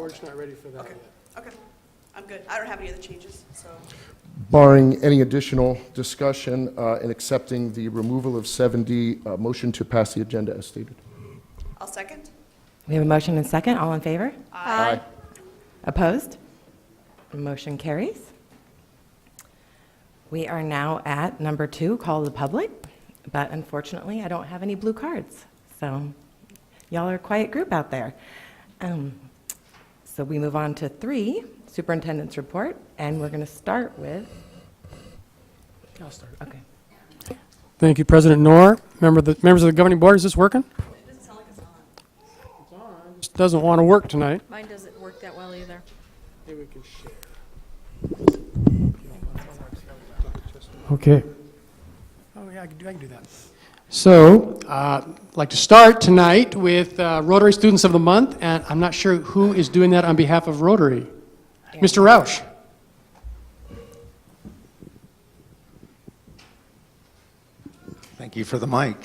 board's not ready for that Okay. yet. Okay. I'm good. I don't have any other changes, so. Barring any additional discussion and accepting the removal of 7D, motion to pass the agenda as stated. I'll second. We have a motion and second. All in favor? Aye. Opposed? Motion carries. We are now at number 2, call the public, but unfortunately, I don't have any blue cards. So y'all are a quiet group out there. So we move on to 3, superintendent's report, and we're going to start with, I'll start. okay. Thank you, President Knorr. Members of the governing board, is this working? It doesn't sound like it's on. It just doesn't want to work tonight. Mine doesn't work that well either. Maybe we can share. Okay. Oh, yeah, I can do that. So, I'd like to start tonight with Rotary Students of the Month, and I'm not sure who is doing that on behalf of Rotary. Mr. Roush. Thank you for the mic.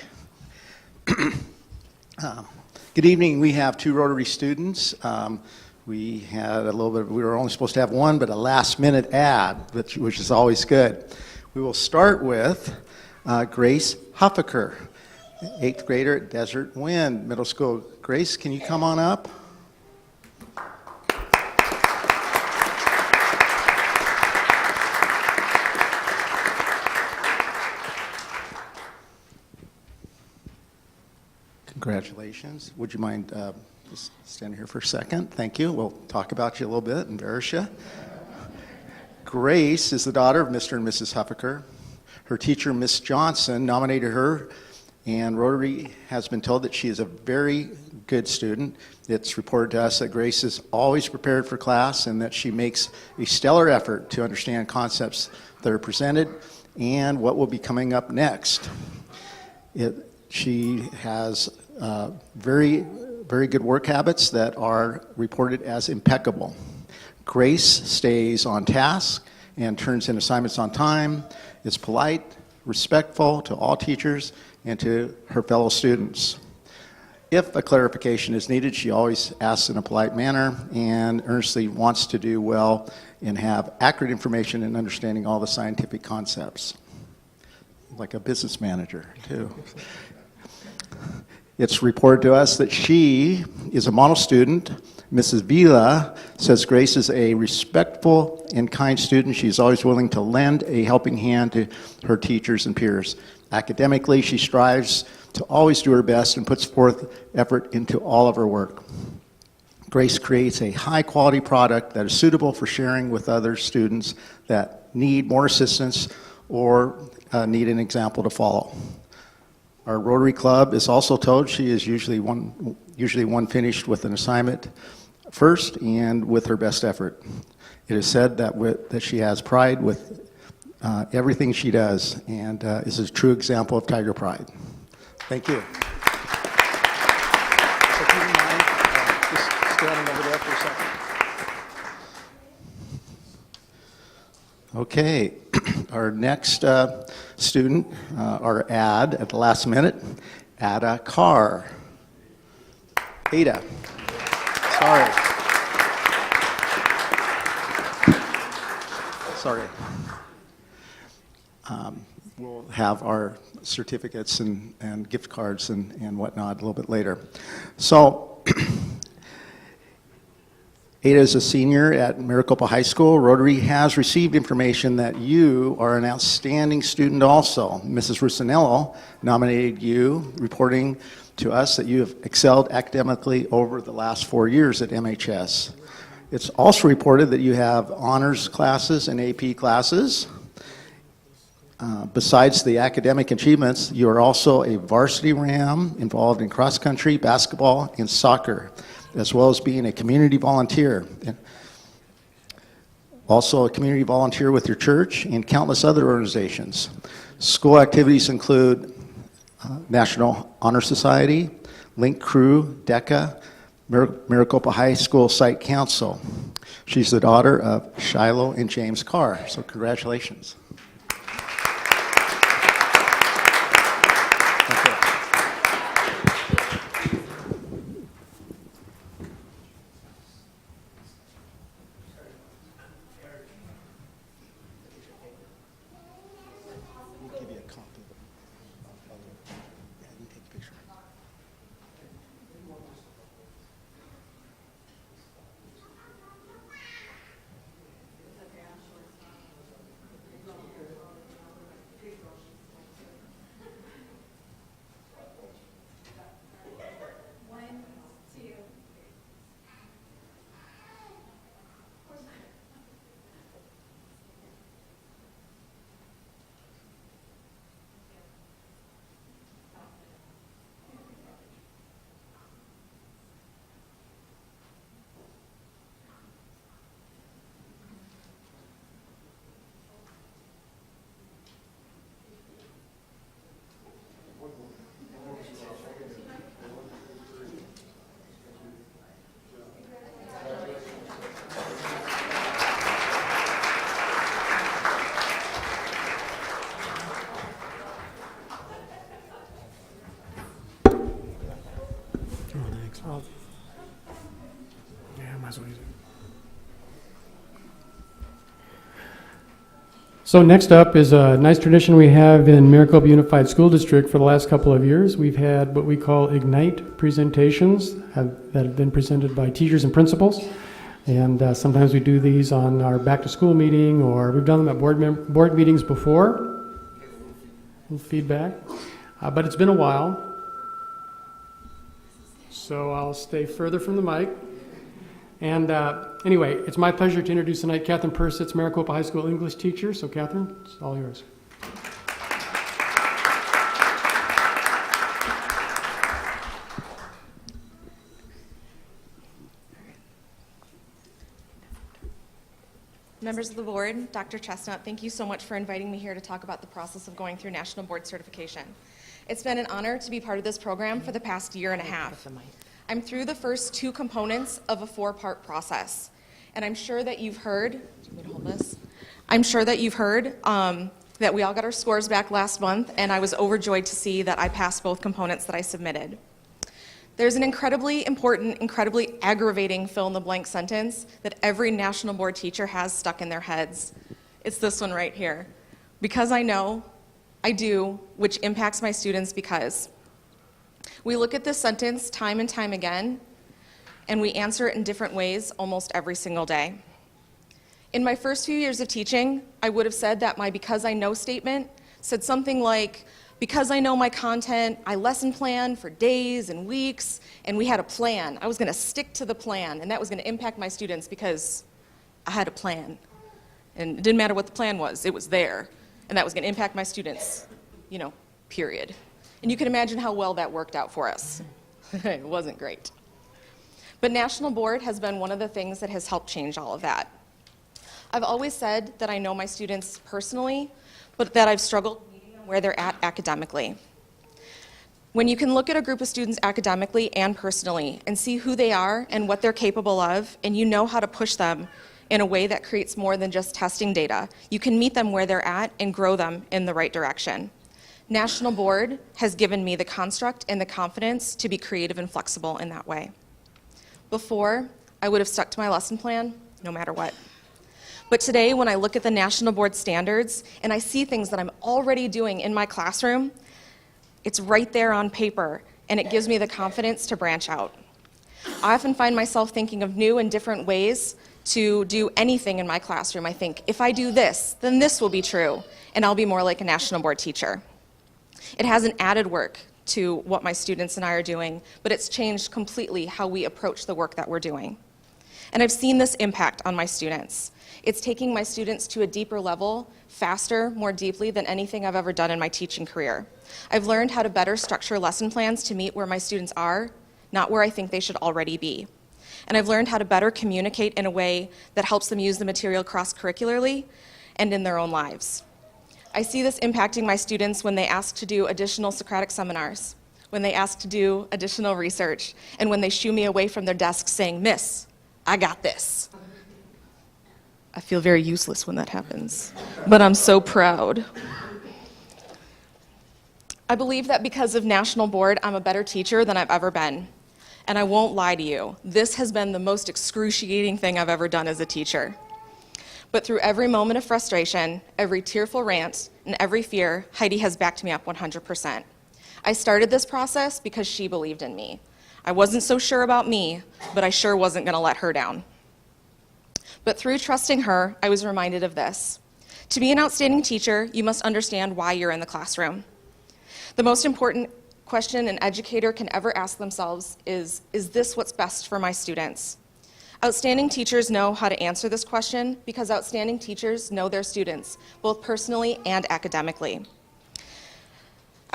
Good evening. We have 2 Rotary students. We had a little bit, we were only supposed to have 1, but a last-minute ad, which is always good. We will start with Grace Huffaker, 8th grader at Desert Wind Middle School. Grace, can you come on up? Congratulations. Would you mind just standing here for a second? Thank you. We'll talk about you a little bit, embarrass you. Grace is the daughter of Mr. and Mrs. Huffaker. Her teacher, Miss Johnson, nominated her, and Rotary has been told that she is a very good student. It's reported to us that Grace is always prepared for class and that she makes a stellar effort to understand concepts that are presented and what will be coming up next. She has very good work habits that are reported as impeccable. Grace stays on task and turns in assignments on time, is polite, respectful to all teachers and to her fellow students. If a clarification is needed, she always asks in a polite manner and earnestly wants to do well and have accurate information and understanding all the scientific concepts. Like a business manager, too. It's reported to us that she is a model student. Mrs. Vila says Grace is a respectful and kind student. She's always willing to lend a helping hand to her teachers and peers. Academically, she strives to always do her best and puts forth effort into all of her work. Grace creates a high-quality product that is suitable for sharing with other students that need more assistance or need an example to follow. Our Rotary Club is also told she is usually one finished with an assignment first and with her best effort. It is said that she has pride with everything she does and is a true example of Tiger Pride. Thank you. So if you don't mind, just standing over there for a second. Okay, our next student, our ad at the last minute, Ada Carr. Ada. Sorry. We'll have our certificates and gift cards and whatnot a little bit later. So, Ada is a senior at Maricopa High School. Rotary has received information that you are an outstanding student also. Mrs. Russinello nominated you, reporting to us that you have excelled academically over the last 4 years at MHS. It's also reported that you have honors classes and AP classes. Besides the academic achievements, you are also a varsity Ram involved in cross-country, basketball, and soccer, as well as being a community volunteer. Also a community volunteer with your church and countless other organizations. School activities include National Honor Society, Link Crew, DECA, Maricopa High School Site Council. She's the daughter of Shiloh and James Carr, so congratulations. might as well use it. So next up is a nice tradition we have in Maricopa Unified School District for the last couple of years. We've had what we call Ignite presentations that have been presented by teachers and principals. And sometimes we do these on our back-to-school meeting, or we've done them at board meetings before. A little feedback. But it's been a while. So I'll stay further from the mic. And anyway, it's my pleasure to introduce tonight Catherine Persitz, Maricopa High School English teacher. So Catherine, it's all yours. Members of the board, Dr. Chestnut, thank you so much for inviting me here to talk about the process of going through National Board Certification. It's been an honor to be part of this program for the past year and a half. I'm through the first 2 components of a 4-part process, and I'm sure that you've heard, do you want me to hold this? I'm sure that you've heard that we all got our scores back last month, and I was overjoyed to see that I passed both components that I submitted. There's an incredibly important, incredibly aggravating fill-in-the-blank sentence that every National Board teacher has stuck in their heads. It's this one right here. Because I know, I do, which impacts my students because. We look at this sentence time and time again, and we answer it in different ways almost every single day. In my first few years of teaching, I would have said that my because I know statement said something like, because I know my content, I lesson planned for days and weeks, and we had a plan. I was going to stick to the plan, and that was going to impact my students because I had a plan. And it didn't matter what the plan was, it was there, and that was going to impact my students, period. And you can imagine how well that worked out for us. It wasn't great. But National Board has been one of the things that has helped change all of that. I've always said that I know my students personally, but that I've struggled where they're at academically. When you can look at a group of students academically and personally and see who they are and what they're capable of, and you know how to push them in a way that creates more than just testing data, you can meet them where they're at and grow them in the right direction. National Board has given me the construct and the confidence to be creative and flexible in that way. Before, I would have stuck to my lesson plan no matter what. But today, when I look at the National Board standards and I see things that I'm already doing in my classroom, it's right there on paper, and it gives me the confidence to branch out. I often find myself thinking of new and different ways to do anything in my classroom. I think, if I do this, then this will be true, and I'll be more like a National Board teacher. It has an added work to what my students and I are doing, but it's changed completely how we approach the work that we're doing. And I've seen this impact on my students. It's taking my students to a deeper level, faster, more deeply than anything I've ever done in my teaching career. I've learned how to better structure lesson plans to meet where my students are, not where I think they should already be. And I've learned how to better communicate in a way that helps them use the material cross-curricularly and in their own lives. I see this impacting my students when they ask to do additional Socratic seminars, when they ask to do additional research, and when they shoo me away from their desks saying, "Miss, I got this." I feel very useless when that happens, but I'm so proud. I believe that because of National Board, I'm a better teacher than I've ever been. And I won't lie to you, this has been the most excruciating thing I've ever done as a teacher. But through every moment of frustration, every tearful rant, and every fear, Heidi has backed me up 100%. I started this process because she believed in me. I wasn't so sure about me, but I sure wasn't going to let her down. But through trusting her, I was reminded of this. To be an outstanding teacher, you must understand why you're in the classroom. The most important question an educator can ever ask themselves is this what's best for my students? Outstanding teachers know how to answer this question because outstanding teachers know their students, both personally and academically.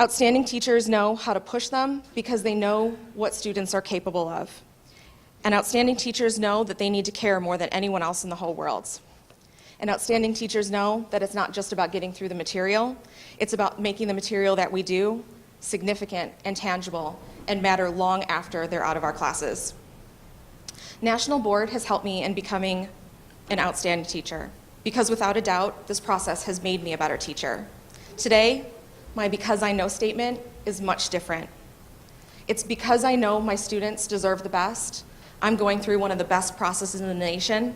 Outstanding teachers know how to push them because they know what students are capable of. And outstanding teachers know that they need to care more than anyone else in the whole world. And outstanding teachers know that it's not just about getting through the material, it's about making the material that we do significant and tangible and matter long after they're out of our classes. National Board has helped me in becoming an outstanding teacher because without a doubt, this process has made me a better teacher. Today, my because I know statement is much different. It's because I know my students deserve the best, I'm going through one of the best processes in the nation,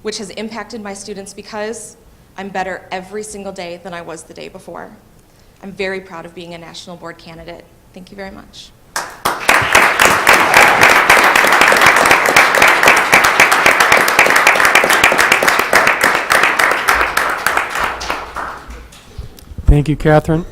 which has impacted my students because I'm better every single day than I was the day before. I'm very proud of being a national board candidate. Thank you very much. Thank you, Catherine.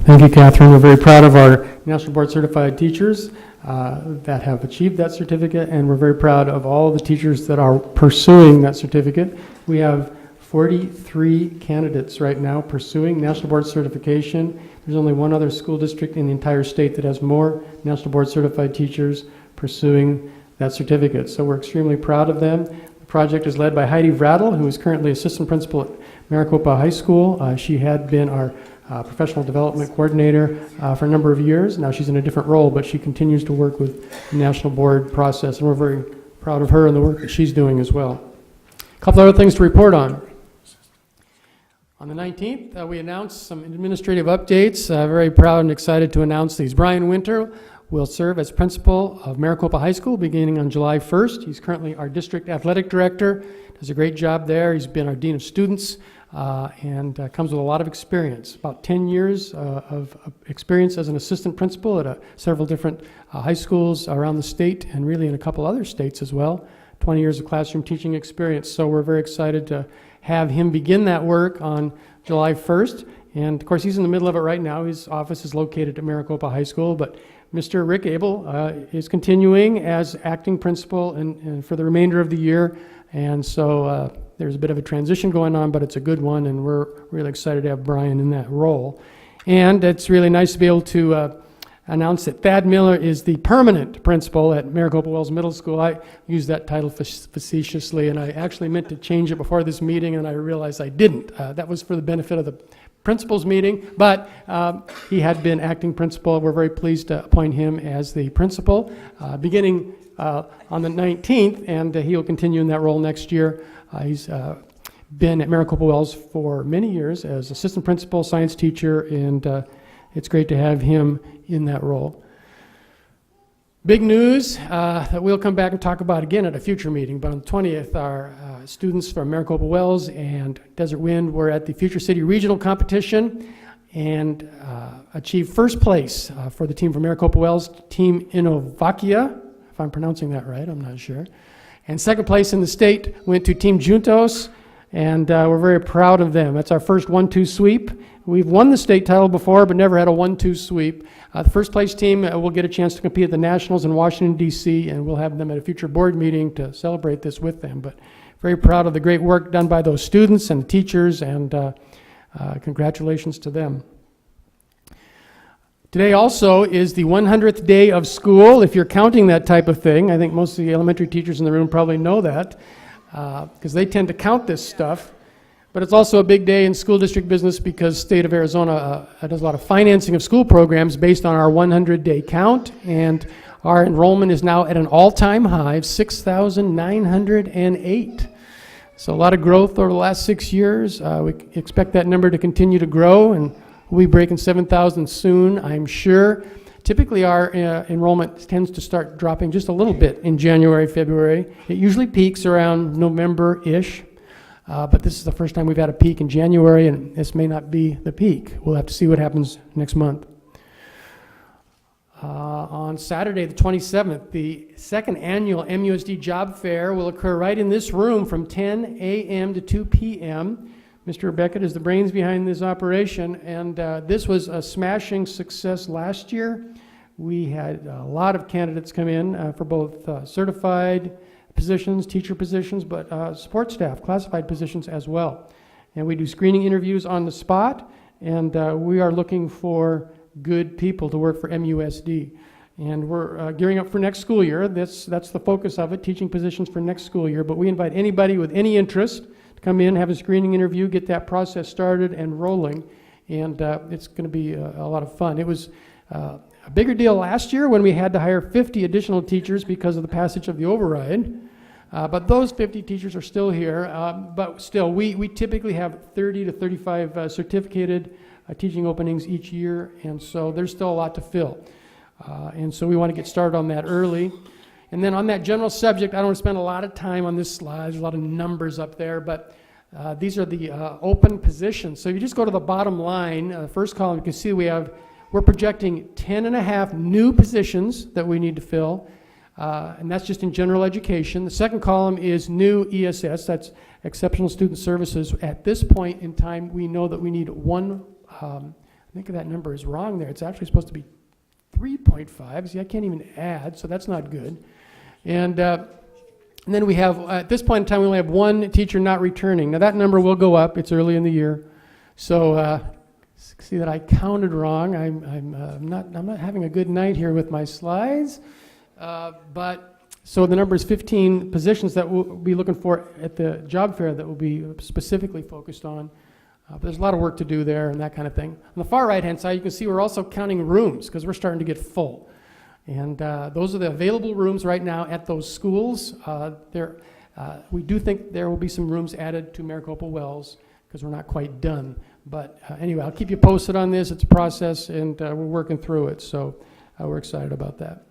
Thank you, Catherine. We're very proud of our National Board Certified teachers that have achieved that certificate, and we're very proud of all the teachers that are pursuing that certificate. We have 43 candidates right now pursuing National Board certification. There's only one other school district in the entire state that has more National Board Certified teachers pursuing that certificate. So we're extremely proud of them. The project is led by Heidi Vrattel, who is currently assistant principal at Maricopa High School. She had been our professional development coordinator for a number of years. Now she's in a different role, but she continues to work with the National Board process, and we're very proud of her and the work that she's doing as well. A couple other things to report on. On the 19th, we announced some administrative updates. Very proud and excited to announce these. Brian Winter will serve as principal of Maricopa High School beginning on July 1st. He's currently our district athletic director, does a great job there. He's been our dean of students and comes with a lot of experience, about 10 years of experience as an assistant principal at several different high schools around the state and really in a couple other states as well. 20 years of classroom teaching experience. So we're very excited to have him begin that work on July 1st. And of course, he's in the middle of it right now. His office is located at Maricopa High School, but Mr. Rick Abel is continuing as acting principal and for the remainder of the year. And so there's a bit of a transition going on, but it's a good one, and we're really excited to have Brian in that role. And it's really nice to be able to announce that Thad Miller is the permanent principal at Maricopa Wells Middle School. I use that title facetiously, and I actually meant to change it before this meeting, and I realized I didn't. That was for the benefit of the principal's meeting, but he had been acting principal. We're very pleased to appoint him as the principal beginning on the 19th, and he'll continue in that role next year. He's been at Maricopa Wells for many years as assistant principal, science teacher, and it's great to have him in that role. Big news that we'll come back and talk about again at a future meeting, but on the 20th, our students from Maricopa Wells and Desert Wind were at the Future City Regional Competition and achieved first place for the team from Maricopa Wells, Team Innovakia, if I'm pronouncing that right, I'm not sure. And second place in the state went to Team Juntos, and we're very proud of them. That's our first 1-2 sweep. We've won the state title before, but never had a 1-2 sweep. The first place team will get a chance to compete at the Nationals in Washington, D.C., and we'll have them at a future board meeting to celebrate this with them. But very proud of the great work done by those students and teachers, and congratulations to them. Today also is the 100th day of school, if you're counting that type of thing. I think most of the elementary teachers in the room probably know that, because they tend to count this stuff. But it's also a big day in school district business because state of Arizona does a lot of financing of school programs based on our 100-day count, and our enrollment is now at an all-time high of 6,908. So a lot of growth over the last 6 years. We expect that number to continue to grow, and we'll be breaking 7,000 soon, I'm sure. Typically, our enrollment tends to start dropping just a little bit in January, February. It usually peaks around November-ish. But this is the first time we've had a peak in January, and this may not be the peak. We'll have to see what happens next month. On Saturday, the 27th, the second annual MUSD Job Fair will occur right in this room from 10 a.m. to 2 p.m. Mr. Beckett is the brains behind this operation, and this was a smashing success last year. We had a lot of candidates come in for both certified positions, teacher positions, but support staff, classified positions as well. And we do screening interviews on the spot, and we are looking for good people to work for MUSD. And we're gearing up for next school year. That's the focus of it, teaching positions for next school year. But we invite anybody with any interest to come in, have a screening interview, get that process started and rolling, and it's going to be a lot of fun. It was a bigger deal last year when we had to hire 50 additional teachers because of the passage of the override. But those 50 teachers are still here. But still, we typically have 30 to 35 certificated teaching openings each year, and so there's still a lot to fill. And so we want to get started on that early. And then on that general subject, I don't want to spend a lot of time on this slide. There's a lot of numbers up there, but these are the open positions. So if you just go to the bottom line, the first column, you can see we're projecting 10.5 new positions that we need to fill, and that's just in general education. The second column is new ESS, that's exceptional student services. At this point in time, we know that we need one, I think that number is wrong there. It's actually supposed to be 3.5. See, I can't even add, so that's not good. And then we have, at this point in time, we only have one teacher not returning. Now that number will go up. It's early in the year. So see that I counted wrong. I'm not having a good night here with my slides. So the number is 15 positions that we'll be looking for at the job fair that will be specifically focused on. But there's a lot of work to do there and that kind of thing. On the far right-hand side, you can see we're also counting rooms because we're starting to get full. And those are the available rooms right now at those schools. We do think there will be some rooms added to Maricopa Wells because we're not quite done. But anyway, I'll keep you posted on this. It's a process, and we're working through it. So we're excited about that.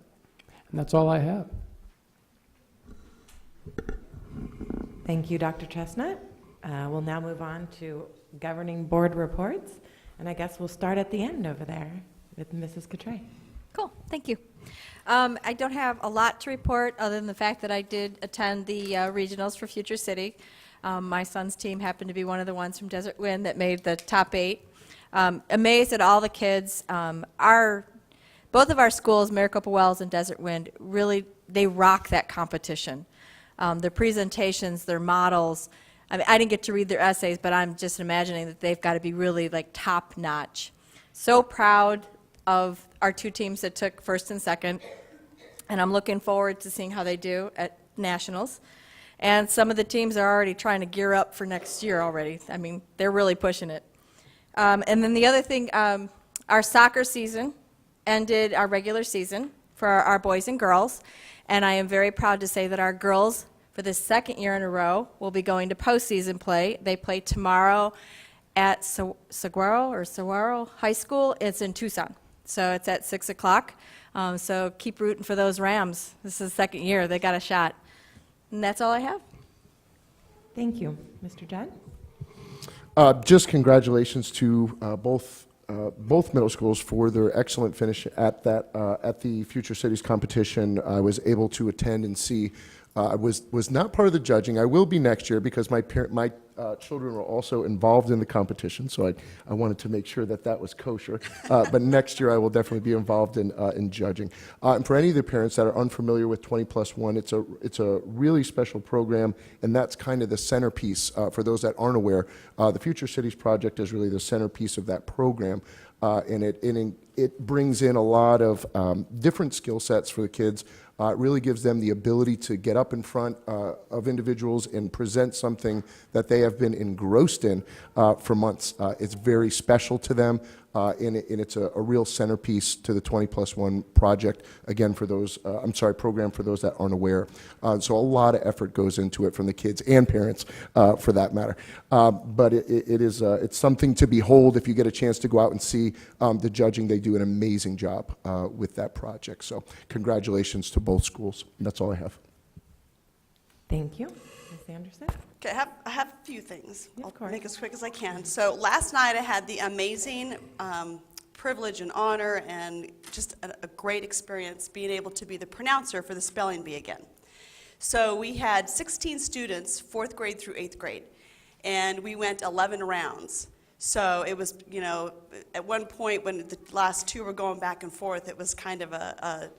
And that's all I have. Thank you, Dr. Chestnut. We'll now move on to governing board reports. And I guess we'll start at the end over there with Mrs. Catray. Cool, thank you. I don't have a lot to report other than the fact that I did attend the regionals for Future City. My son's team happened to be one of the ones from Desert Wind that made the top 8. Amazed at all the kids. Both of our schools, Maricopa Wells and Desert Wind, really, they rock that competition. Their presentations, their models. I mean, I didn't get to read their essays, but I'm just imagining that they've got to be really like top notch. So proud of our 2 teams that took first and second, and I'm looking forward to seeing how they do at nationals. And some of the teams are already trying to gear up for next year already. I mean, they're really pushing it. And then the other thing, our soccer season ended, our regular season for our boys and girls, and I am very proud to say that our girls, for the 2nd year in a row, will be going to postseason play. They play tomorrow at Saguaro High School. It's in Tucson. So it's at 6 o'clock. So keep rooting for those Rams. This is the 2nd year. They got a shot. And that's all I have. Thank you. Mr. Judd? Just congratulations to both middle schools for their excellent finish at the Future Cities competition. I was able to attend and see. I was not part of the judging. I will be next year because my children were also involved in the competition, so I wanted to make sure that was kosher. But next year I will definitely be involved in judging. And for any of the parents that are unfamiliar with 20+1, it's a really special program, and that's kind of the centerpiece for those that aren't aware. The Future Cities Project is really the centerpiece of that program, and it brings in a lot of different skill sets for the kids. It really gives them the ability to get up in front of individuals and present something that they have been engrossed in for months. It's very special to them, and it's a real centerpiece to the 20+1 project, again, for those, program for those that aren't aware. So a lot of effort goes into it from the kids and parents, for that matter. But it's something to behold if you get a chance to go out and see the judging. They do an amazing job with that project. So congratulations to both schools. That's all I have. Thank you. Ms. Anderson? Okay, I have a few things. Yeah, of I'll course. make as quick as I can. So last night I had the amazing privilege and honor and just a great experience being able to be the pronouncer for the spelling bee again. So we had 16 students, 4th grade through 8th grade, and we went 11 rounds. So it was, at one point when the last 2 were going back and forth, it was kind of a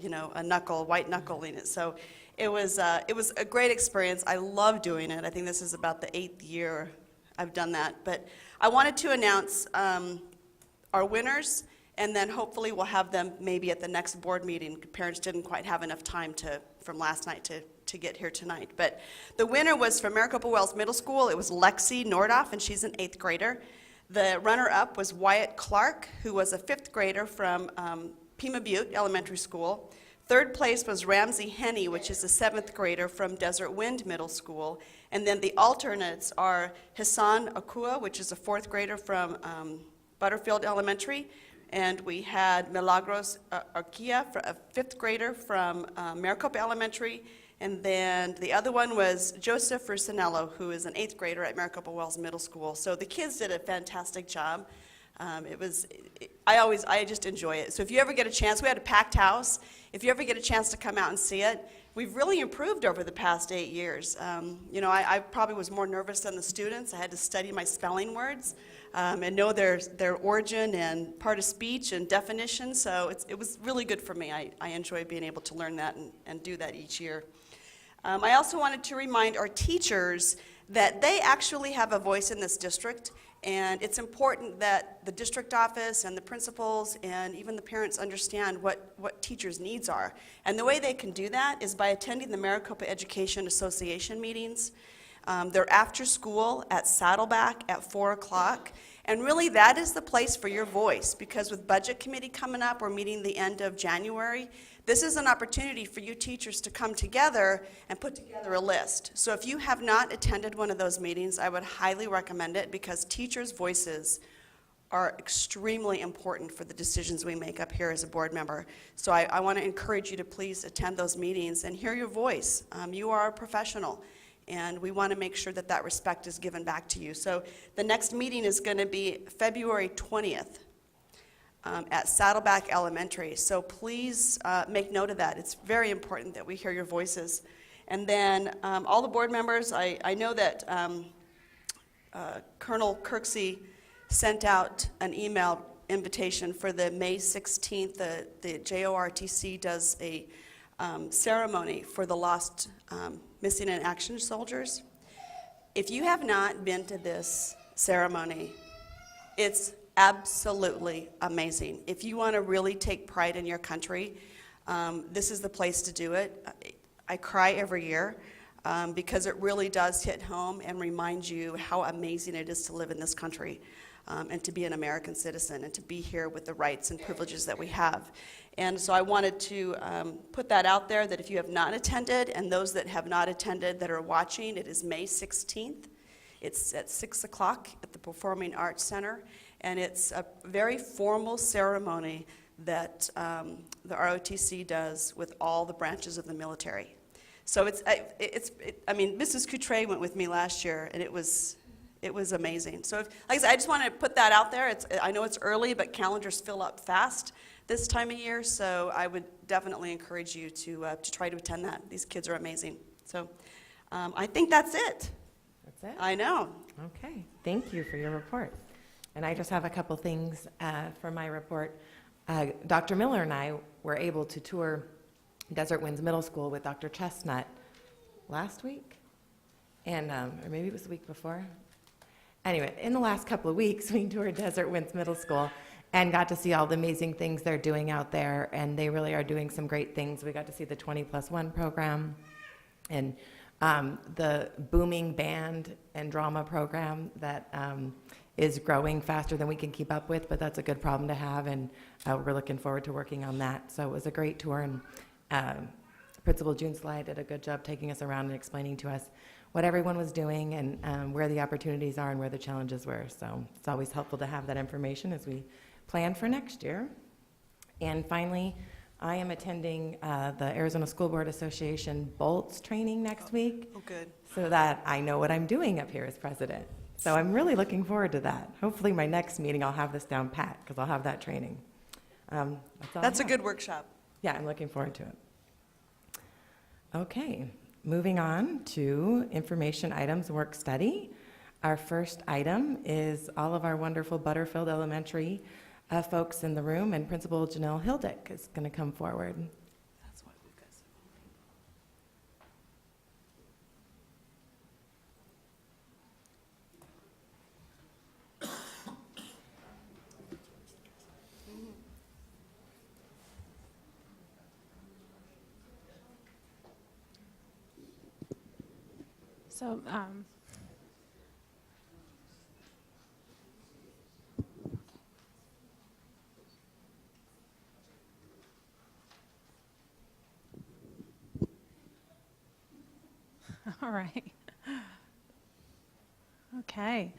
white knuckling it. So it was a great experience. I love doing it. I think this is about the 8th year I've done that. But I wanted to announce our winners, and then hopefully we'll have them maybe at the next board meeting. Parents didn't quite have enough time from last night to get here tonight. But the winner was from Maricopa Wells Middle School. It was Lexi Nordoff, and she's an 8th grader. The runner-up was Wyatt Clark, who was a 5th grader from Pima Butte Elementary School. 3rd place was Ramsey Henney, which is a 7th grader from Desert Wind Middle School. And then the alternates are Hassan Akua, which is a 4th grader from Butterfield Elementary. and we had Milagros Arquia, a fifth grader from Maricopa Elementary, and then the other one was Joseph Rusinello, who is an eighth grader at Maricopa Wells Middle School. So the kids did a fantastic job. I just enjoy it. So if you ever get a chance, we had a packed house. If you ever get a chance to come out and see it, we've really improved over the past 8 years. I probably was more nervous than the students. I had to study my spelling words and know their origin and part of speech and definition. So it was really good for me. I enjoy being able to learn that and do that each year. I also wanted to remind our teachers that they actually have a voice in this district, and it's important that the district office and the principals and even the parents understand what teachers' needs are. And the way they can do that is by attending the Maricopa Education Association meetings. They're after school at Saddleback at 4 o'clock. And really, that is the place for your voice, because with Budget Committee coming up, we're meeting the end of January. This is an opportunity for you teachers to come together and put together a list. So if you have not attended one of those meetings, I would highly recommend it, because teachers' voices are extremely important for the decisions we make up here as a board member. So I want to encourage you to please attend those meetings and hear your voice. You are a professional, and we want to make sure that that respect is given back to you. So the next meeting is going to be February 20th. At Saddleback Elementary. So please make note of that. It's very important that we hear your voices. And then all the board members, I know that Colonel Kirksey sent out an email invitation for the May 16th. The JORTC does a ceremony for the lost missing in action soldiers. If you have not been to this ceremony, it's absolutely amazing. If you want to really take pride in your country, this is the place to do it. I cry every year because it really does hit home and remind you how amazing it is to live in this country and to be an American citizen and to be here with the rights and privileges that we have. And so I wanted to put that out there, that if you have not attended, and those that have not attended that are watching, it is May 16th. It's at 6 o'clock at the Performing Arts Center. And it's a very formal ceremony that the ROTC does with all the branches of the military. So Mrs. Coutre went with me last year, and it was amazing. So, like I said, I just wanted to put that out there. I know it's early, but calendars fill up fast this time of year. So I would definitely encourage you to try to attend that. These kids are amazing. So I think that's it. That's it? I know. Okay. Thank you for your report. And I just have a couple things for my report. Dr. Miller and I were able to tour Desert Winds Middle School with Dr. Chestnut last week, and or maybe it was the week before. Anyway, in the last couple of weeks, we toured Desert Winds Middle School and got to see all the amazing things they're doing out there, and they really are doing some great things. We got to see the 20+1 program and the booming band and drama program that is growing faster than we can keep up with, but that's a good problem to have, and we're looking forward to working on that. So it was a great tour, and Principal June Sly did a good job taking us around and explaining to us what everyone was doing and where the opportunities are and where the challenges were. So it's always helpful to have that information as we plan for next year. And finally, I am attending the Arizona School Board Association BOLTS training next week. Oh, good. So that I know what I'm doing up here as president. So I'm really looking forward to that. Hopefully my next meeting I'll have this down pat, because I'll have that training. That's a good workshop. Yeah, I'm looking forward to it. Okay, moving on to information items work study. Our first item is all of our wonderful Butterfield Elementary folks in the room, and Principal Janelle Hildick is going to come forward. That's what we've got. So, all right. Okay.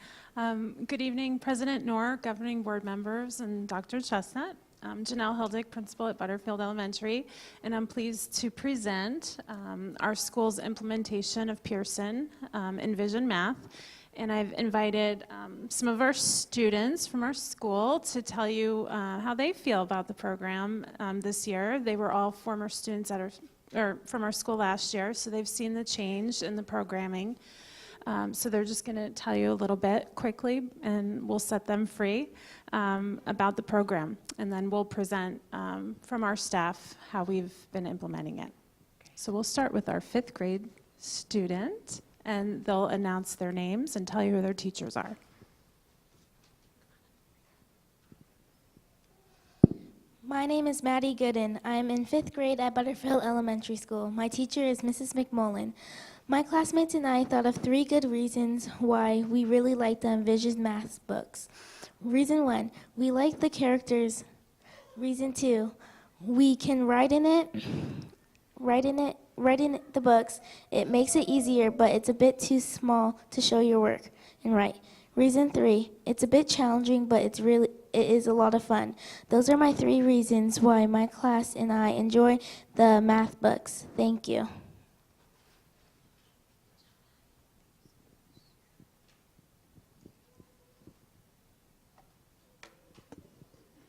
Good evening, President Knorr, governing board members, and Dr. Chestnut. I'm Janelle Hildick, principal at Butterfield Elementary, and I'm pleased to present our school's implementation of Pearson Envision Math. And I've invited some of our students from our school to tell you how they feel about the program this year. They were all former students from our school last year, so they've seen the change in the programming. So they're just going to tell you a little bit quickly, and we'll set them free about the program. And then we'll present from our staff how we've been implementing it. So we'll start with our 5th grade student, and they'll announce their names and tell you who their teachers are. My name is Maddie Gooden. I am in 5th grade at Butterfield Elementary School. My teacher is Mrs. McMullen. My classmates and I thought of 3 good reasons why we really like the Envision Math books. Reason 1, we like the characters. Reason 2, we can write in the books. It makes it easier, but it's a bit too small to show your work and write. Reason 3, it's a bit challenging, but it is a lot of fun. Those are my 3 reasons why my class and I enjoy the math books. Thank you.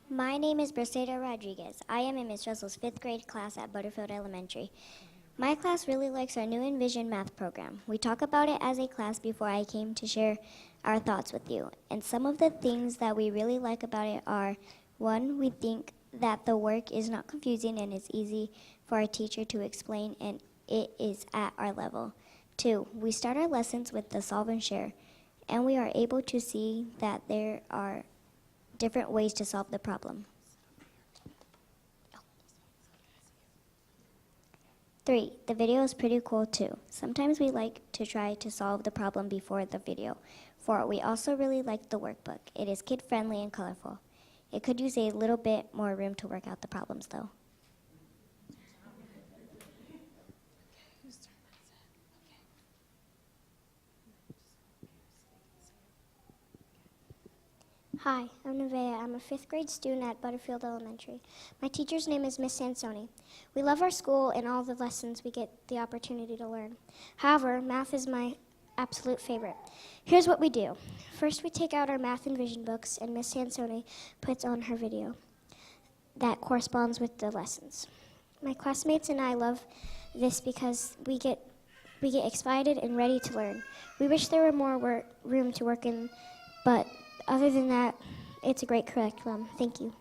My name is Braceda Rodriguez. I am in Ms. Russell's 5th grade class at Butterfield Elementary. My class really likes our new Envision Math program. We talk about it as a class before I came to share our thoughts with you. And some of the things that we really like about it are, 1, we think that the work is not confusing and is easy for our teacher to explain, and it is at our level. 2, we start our lessons with the solve and share, and we are able to see that there are different ways to solve the problem. 3, the video is pretty cool too. Sometimes we like to try to solve the problem before the video. 4, we also really like the workbook. It is kid-friendly and colorful. It could use a little bit more room to work out the problems though. Hi, I'm Nevaeh. I'm a 5th grade student at Butterfield Elementary. My teacher's name is Miss Sansoni. We love our school and all the lessons we get the opportunity to learn. However, math is my absolute favorite. Here's what we do. First, we take out our math and vision books, and Miss Sansoni puts on her video that corresponds with the lessons. My classmates and I love this because we get excited and ready to learn. We wish there were more room to work in, but other than that, it's a great curriculum. Thank you.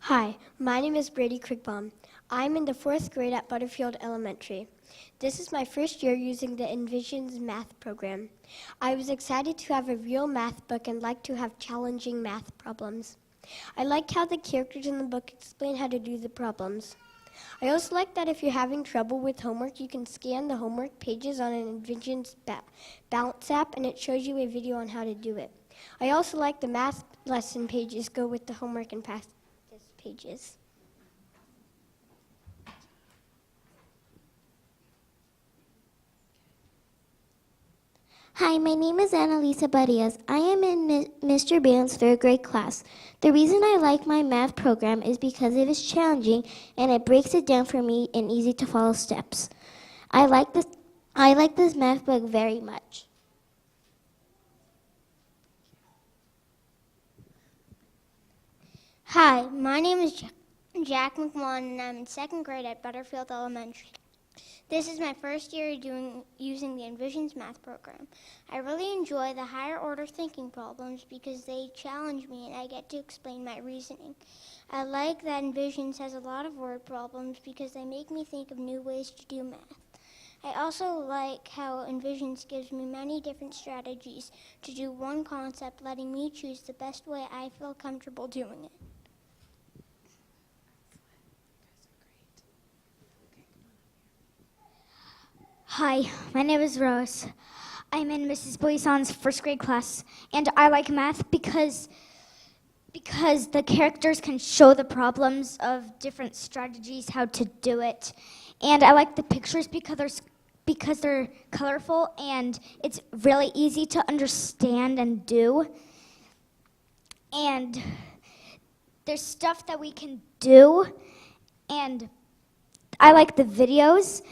Hi, my name is Brady Krigbaum. I'm in the 4th grade at Butterfield Elementary. This is my first year using the Envision's math program. I was excited to have a real math book and like to have challenging math problems. I liked how the characters in the book explain how to do the problems. I also like that if you're having trouble with homework, you can scan the homework pages on an Envision's Bounce app, and it shows you a video on how to do it. I also like the math lesson pages go with the homework and practice pages. Hi, my name is Annalisa Barias. I am in Mr. Bailey's 3rd grade class. The reason I like my math program is because it is challenging and it breaks it down for me in easy to follow steps. I like this math book very much. Hi, my name is Jack McMahon, and I'm in 2nd grade at Butterfield Elementary. This is my first year using the Envision's math program. I really enjoy the higher order thinking problems because they challenge me and I get to explain my reasoning. I like that Envision's has a lot of word problems because they make me think of new ways to do math. I also like how Envision's gives me many different strategies to do one concept, letting me choose the best way I feel comfortable doing it. Hi, my name is Rose. I'm in Mrs. Boison's 1st grade class, and I like math because because the characters can show the problems of different strategies, how to do it. And I like the pictures because they're colorful and it's really easy to understand and do. And there's stuff that we can do, and I like the videos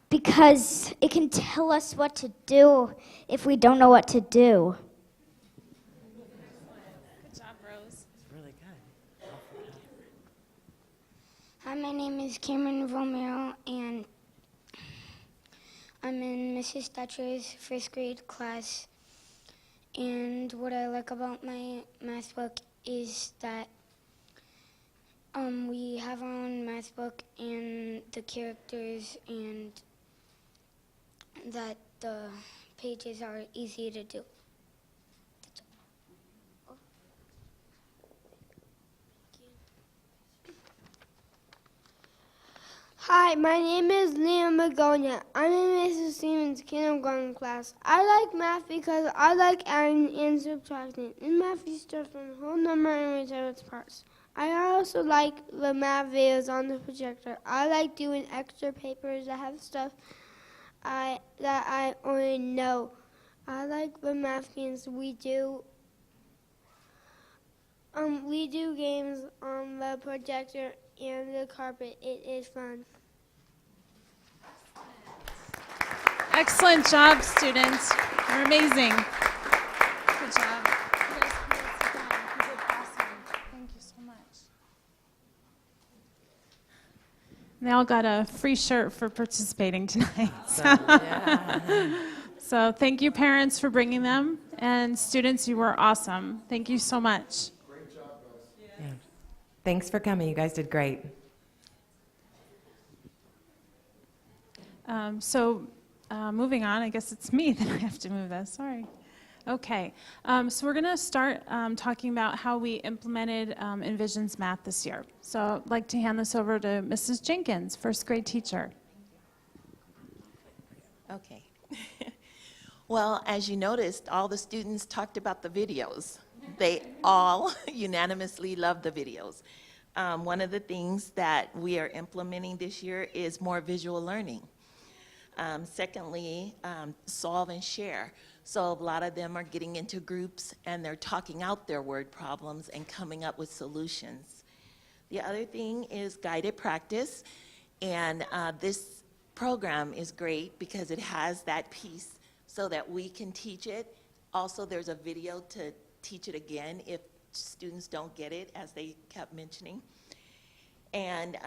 because it can tell us what to do if we don't know what to do. Good job, Rose. Really good. Hi, my name is Cameron Romero, and I'm in Mrs. Thatcher's first grade class. And what I like about my math book is that we have our own math book and the characters, and that the pages are easy to do. Hi, my name is Liam Begonia. I'm in Mrs. Stevens' kindergarten class. I like math because I like adding and subtracting. In math, you start from a whole number and return its parts. I also like the math videos on the projector. I like doing extra papers that have stuff that I already know. I like the math games we do. We do games on the projector and the carpet. It is fun. Excellent job, students. You're amazing. Good job. You guys can sit down. You did awesome. Thank you so much. They all got a free shirt for participating tonight. So thank you, parents, for bringing them. And students, you were awesome. Thank you so much. Great job, guys. Yeah. Thanks for coming. You guys did great. Moving on, I guess it's me that I have to move this. Sorry. Okay. So we're going to start talking about how we implemented Envision's math this year. So I'd like to hand this over to Mrs. Jenkins, first grade teacher. Okay. Well, as you noticed, all the students talked about the videos. They all unanimously love the videos. One of the things that we are implementing this year is more visual learning. Secondly, solve and share. So a lot of them are getting into groups and they're talking out their word problems and coming up with solutions. The other thing is guided practice, and this program is great because it has that piece so that we can teach it. Also, there's a video to teach it again if students don't get it, as they kept mentioning. And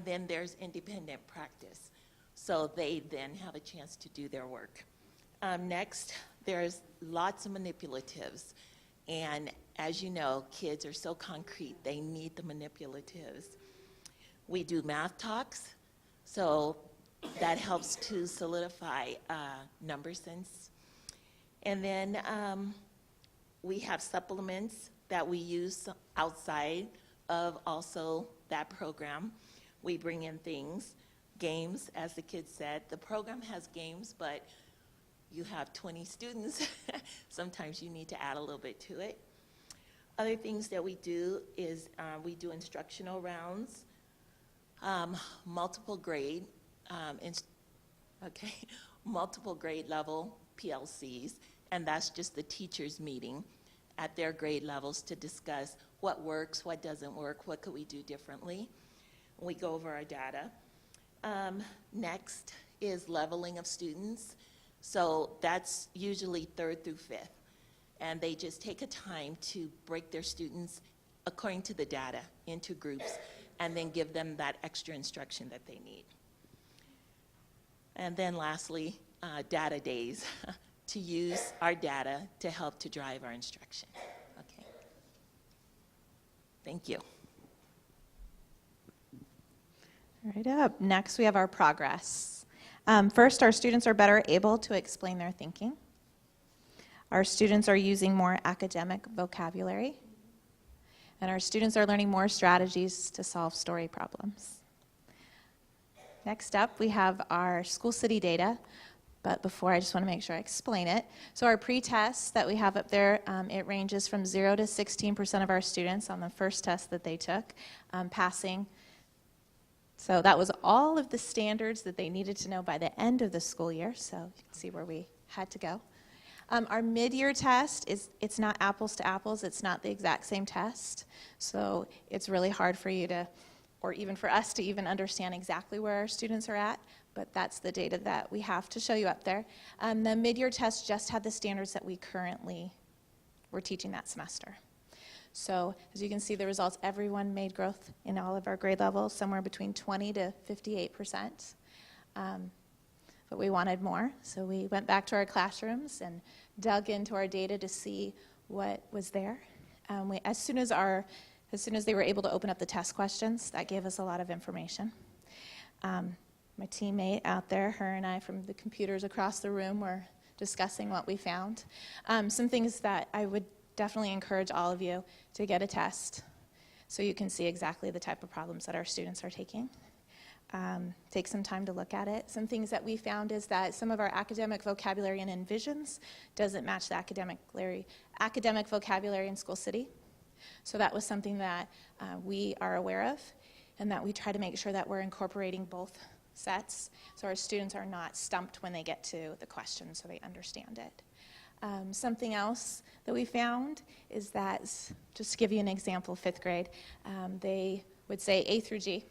then there's independent practice. So they then have a chance to do their work. Next, there's lots of manipulatives. And as you know, kids are so concrete, they need the manipulatives. We do math talks, so that helps to solidify number sense. And then we have supplements that we use outside of also that program. We bring in things. Games, as the kids said. The program has games, but you have 20 students. Sometimes you need to add a little bit to it. Other things that we do is we do instructional rounds, multiple grade level PLCs, and that's just the teachers meeting at their grade levels to discuss what works, what doesn't work, what could we do differently. We go over our data. Next is leveling of students. So that's usually 3rd through 5th. And they just take a time to break their students according to the data into groups and then give them that extra instruction that they need. And then lastly, data days to use our data to help to drive our instruction. Okay. Thank you. Right up. Next, we have our progress. First, our students are better able to explain their thinking. Our students are using more academic vocabulary. And our students are learning more strategies to solve story problems. Next up, we have our school city data. But before, I just want to make sure I explain it. So our pre-test that we have up there, it ranges from 0 to 16% of our students on the first test that they took, passing. So that was all of the standards that they needed to know by the end of the school year. So you can see where we had to go. Our mid-year test, it's not apples to apples. It's not the exact same test. So it's really hard for you to, or even for us to even understand exactly where our students are at. But that's the data that we have to show you up there. The mid-year test just had the standards that we currently were teaching that semester. So as you can see the results, everyone made growth in all of our grade levels, somewhere between 20 to 58%. But we wanted more, so we went back to our classrooms and dug into our data to see what was there. As soon as they were able to open up the test questions, that gave us a lot of information. My teammate out there, her and I from the computers across the room were discussing what we found. Some things that I would definitely encourage all of you to get a test so you can see exactly the type of problems that our students are taking. Take some time to look at it. Some things that we found is that some of our academic vocabulary in Envisions doesn't match the academic vocabulary in School City. So that was something that we are aware of, and that we try to make sure that we're incorporating both sets so our students are not stumped when they get to the question, so they understand it. Something else that we found is that, just to give you an example, 5th grade, they would say A through G,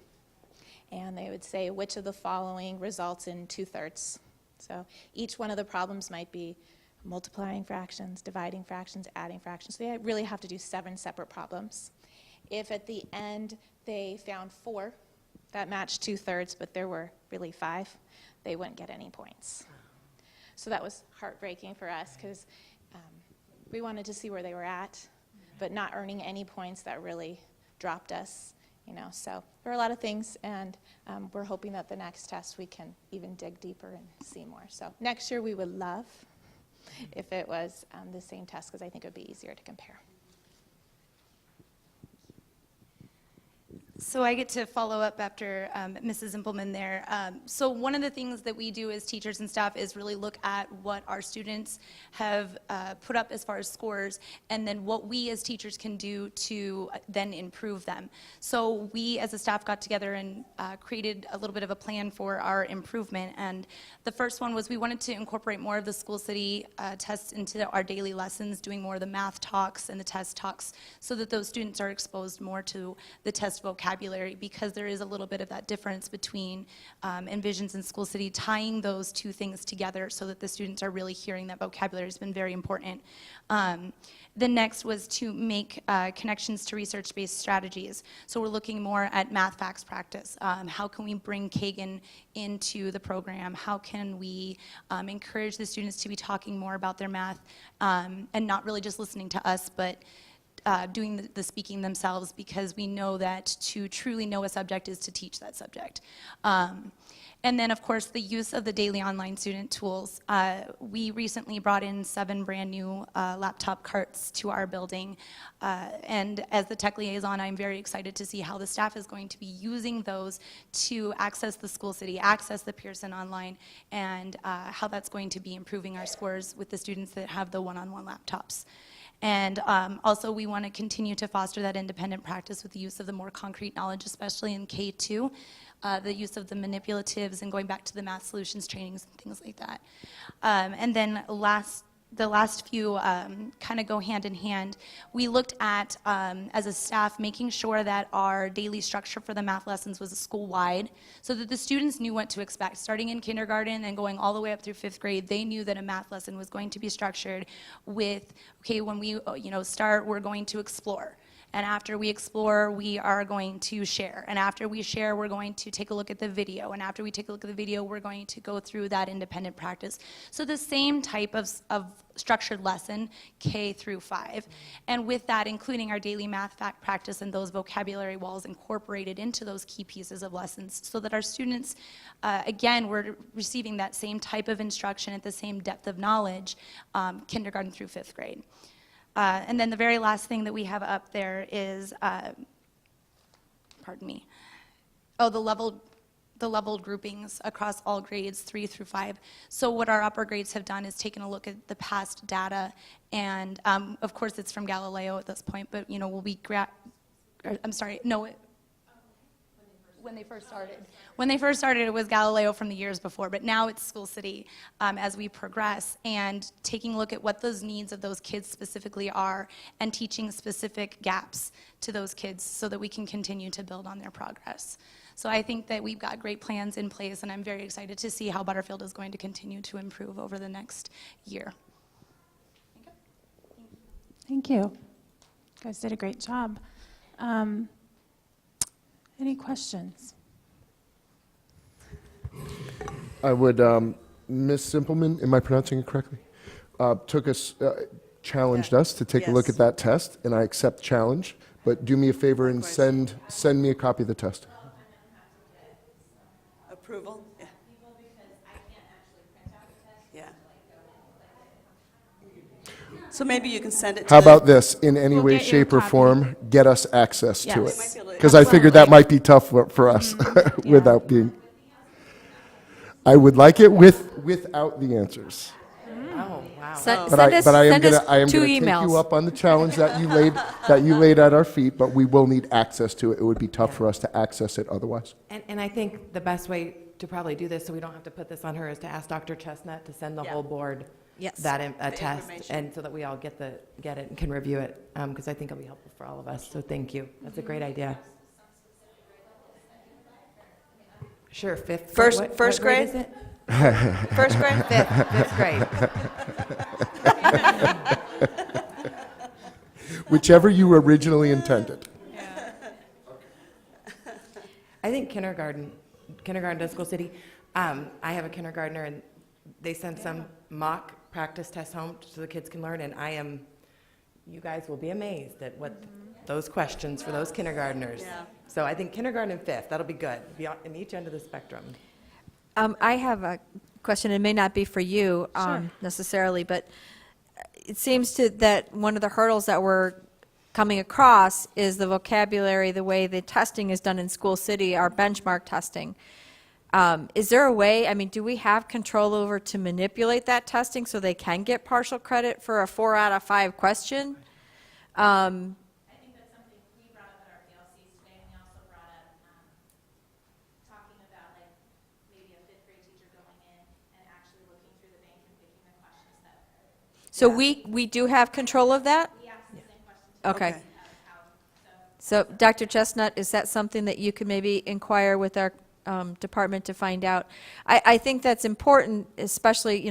and they would say which of the following results in 2/3. So each one of the problems might be multiplying fractions, dividing fractions, adding fractions. So they really have to do 7 separate problems. If at the end they found 4 that matched 2/3, but there were really 5, they wouldn't get any points. So that was heartbreaking for us because we wanted to see where they were at, but not earning any points, that really dropped us, you know. So there are a lot of things, and we're hoping that the next test we can even dig deeper and see more. So next year we would love if it was the same test, because I think it would be easier to compare. So I get to follow up after Mrs. Impleman there. So one of the things that we do as teachers and staff is really look at what our students have put up as far as scores, and then what we as teachers can do to then improve them. So we as a staff got together and created a little bit of a plan for our improvement. And the first one was we wanted to incorporate more of the School City tests into our daily lessons, doing more of the math talks and the test talks, so that those students are exposed more to the test vocabulary, because there is a little bit of that difference between Envisions and School City. Tying those two things together so that the students are really hearing that vocabulary has been very important. The next was to make connections to research-based strategies. So we're looking more at math facts practice. How can we bring Kagan into the program? How can we encourage the students to be talking more about their math and not really just listening to us, but doing the speaking themselves, because we know that to truly know a subject is to teach that subject. And then, of course, the use of the daily online student tools. We recently brought in 7 brand new laptop carts to our building. And as the tech liaison, I'm very excited to see how the staff is going to be using those to access the School City, access the Pearson online, and how that's going to be improving our scores with the students that have the one-on-one laptops. And also we want to continue to foster that independent practice with the use of the more concrete knowledge, especially in K2, the use of the manipulatives and going back to the math solutions trainings and things like that. And then the last few kind of go hand in hand. We looked at, as a staff, making sure that our daily structure for the math lessons was school-wide, so that the students knew what to expect. Starting in kindergarten and going all the way up through 5th grade, they knew that a math lesson was going to be structured with, okay, when we start, we're going to explore. And after we explore, we are going to share. And after we share, we're going to take a look at the video. And after we take a look at the video, we're going to go through that independent practice. So the same type of structured lesson, K through 5. And with that, including our daily math fact practice and those vocabulary walls incorporated into those key pieces of lessons, so that our students, again, were receiving that same type of instruction at the same depth of knowledge, kindergarten through 5th grade. And then the very last thing that we have up there is, pardon me, the the level groupings across all grades 3 through 5. So what our upper grades have done is taken a look at the past data, and of course it's from Galileo at this point, but we'll be, when they first started. When they first started, it was Galileo from the years before, but now it's School City as we progress, and taking a look at what those needs of those kids specifically are and teaching specific gaps to those kids so that we can continue to build on their progress. So I think that we've got great plans in place, and I'm very excited to see how Butterfield is going to continue to improve over the next year. Thank you. You guys did a great job. Any questions? I would, Ms. Simpleman, am I pronouncing it correctly? Challenged us to take a look Yes. at that test, and I accept challenge, but do me a favor and send me a copy of the test. Approval? Yeah. Yeah. So maybe you can send it to How the- about this, in any We'll way, get you a shape, or copy. form, get us access to Yes. it? We might be able to- Because I figured that might be tough for us without being, I would like it without the answers. Oh, wow. Send But I us am two gonna take you emails. up on the challenge that you laid at our feet, but we will need access to it. It would be tough for us to access it otherwise. And I think the best way to probably do this, so we don't have to put this on her, is to ask Dr. Chestnut to send the whole board Yes, that a the test, information. and so that we all get it and can review it, because I think it'll be helpful for all of us. So thank you. That's a great idea. Sure, fifth. First- what first grade? grade? Is it? First grade? Fifth grade. Whichever you originally intended. I think kindergarten to School City. I have a kindergartner, and they send some mock practice tests home so the kids can learn, and you guys will be amazed at what those questions for those kindergartners. Yeah. So I think kindergarten and fifth, that'll be good, be on each end of the spectrum. I have a question. It may not be for you necessarily, but it seems that one of the hurdles that we're coming across is the vocabulary, the way the testing is done in School City, our benchmark testing. Is there a way, do we have control over to manipulate that testing so they can get partial credit for a 4 out of 5 question? I think that's something we brought up at our VLCs today, and we also brought up talking about maybe a 5th grade teacher going in and actually looking through the bank and picking the questions that. So we do have control of that? We ask the same question to Okay. Okay. So, Dr. Chestnut, is that something that you could maybe inquire with our department to find out? I think that's important, especially,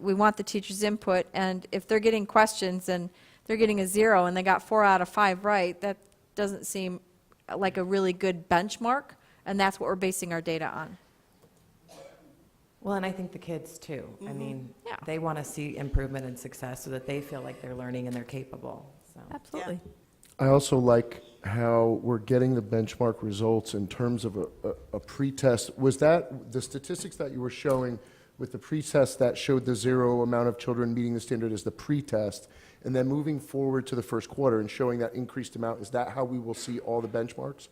we want the teacher's input, and if they're getting questions and they're getting a 0 and they got 4 out of 5 right, that doesn't seem like a really good benchmark, and that's what we're basing our data on. Well, and I think the kids too. Yeah. They want to see improvement and success so that they feel like they're learning and they're capable, so. Absolutely. I also like how we're getting the benchmark results in terms of a pretest. Was that the statistics that you were showing with the pretest that showed the 0 amount of children meeting the standard as the pretest, and then moving forward to the first quarter and showing that increased amount? Is that how we will see all the benchmarks?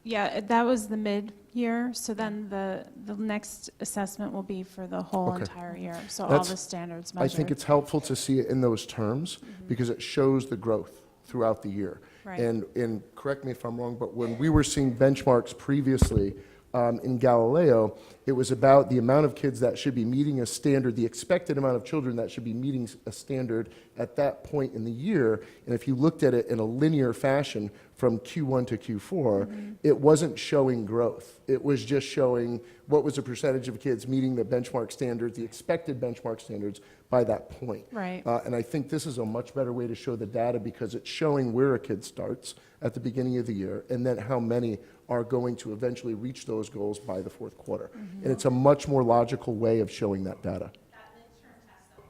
Yeah, that was the mid-year, so then the next assessment will be for the whole Okay. entire year, so all That's- the standards I measured. think it's helpful to see it in those terms because it shows the growth throughout the year. Right. And correct me if I'm wrong, but when we were seeing benchmarks previously in Galileo, it was about the amount of kids that should be meeting a standard, the expected amount of children that should be meeting a standard at that point in the year. And if you looked at it in a linear fashion from Q1 to Q4, it wasn't showing growth. It was just showing what was the percentage of kids meeting the benchmark standards, the expected benchmark standards by that point. Right. And I think this is a much better way to show the data because it's showing where a kid starts at the beginning of the year and then how many are going to eventually reach those goals by the fourth quarter. And it's a much more logical way of showing that data. That midterm test though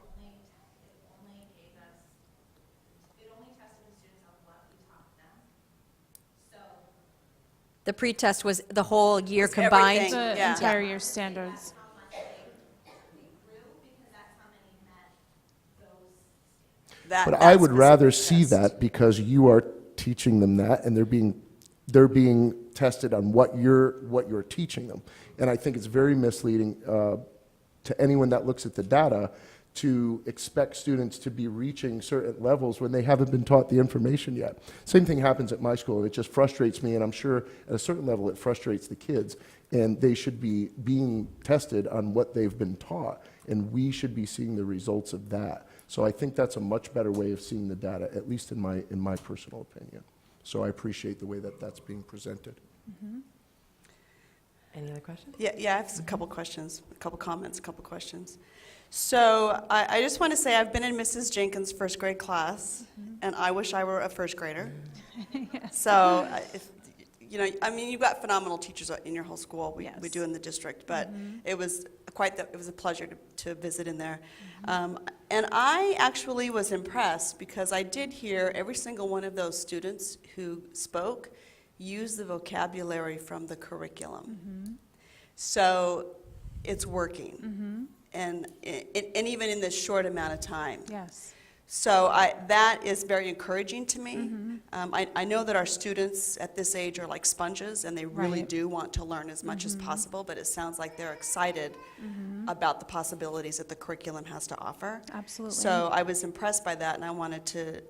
only gave us, it only tested the students on what we taught them. So The pretest was the whole year Was combined? everything. The Yeah. entire year standards. how much they grew, because that's how many met those. But I would rather see that because you are teaching them that and they're being they're being tested on what you're teaching them. And I think it's very misleading to anyone that looks at the data to expect students to be reaching certain levels when they haven't been taught the information yet. Same thing happens at my school. It just frustrates me, and I'm sure at a certain level it frustrates the kids. And they should be being tested on what they've been taught, and we should be seeing the results of that. So I think that's a much better way of seeing the data, at least in my personal opinion. So I appreciate the way that that's being presented. Mm-hmm. Any other questions? Yeah, I have a couple questions, a couple comments, a couple questions. So I just want to say I've been in Mrs. Jenkins' first grade class, and I wish I were a first grader. So, I mean, you've got phenomenal teachers in your whole school. We do in the district, but it was it was a pleasure to visit in there. And I actually was impressed because I did hear every single one of those students who spoke use the vocabulary from the curriculum. So it's working. And even in this short amount of time. Yes. So that is very encouraging to me. I know that our students at this age are like sponges, and they really do want to learn as much as possible, but it sounds like they're excited about the possibilities that the curriculum has to offer. Absolutely. So I was impressed by that, and I wanted to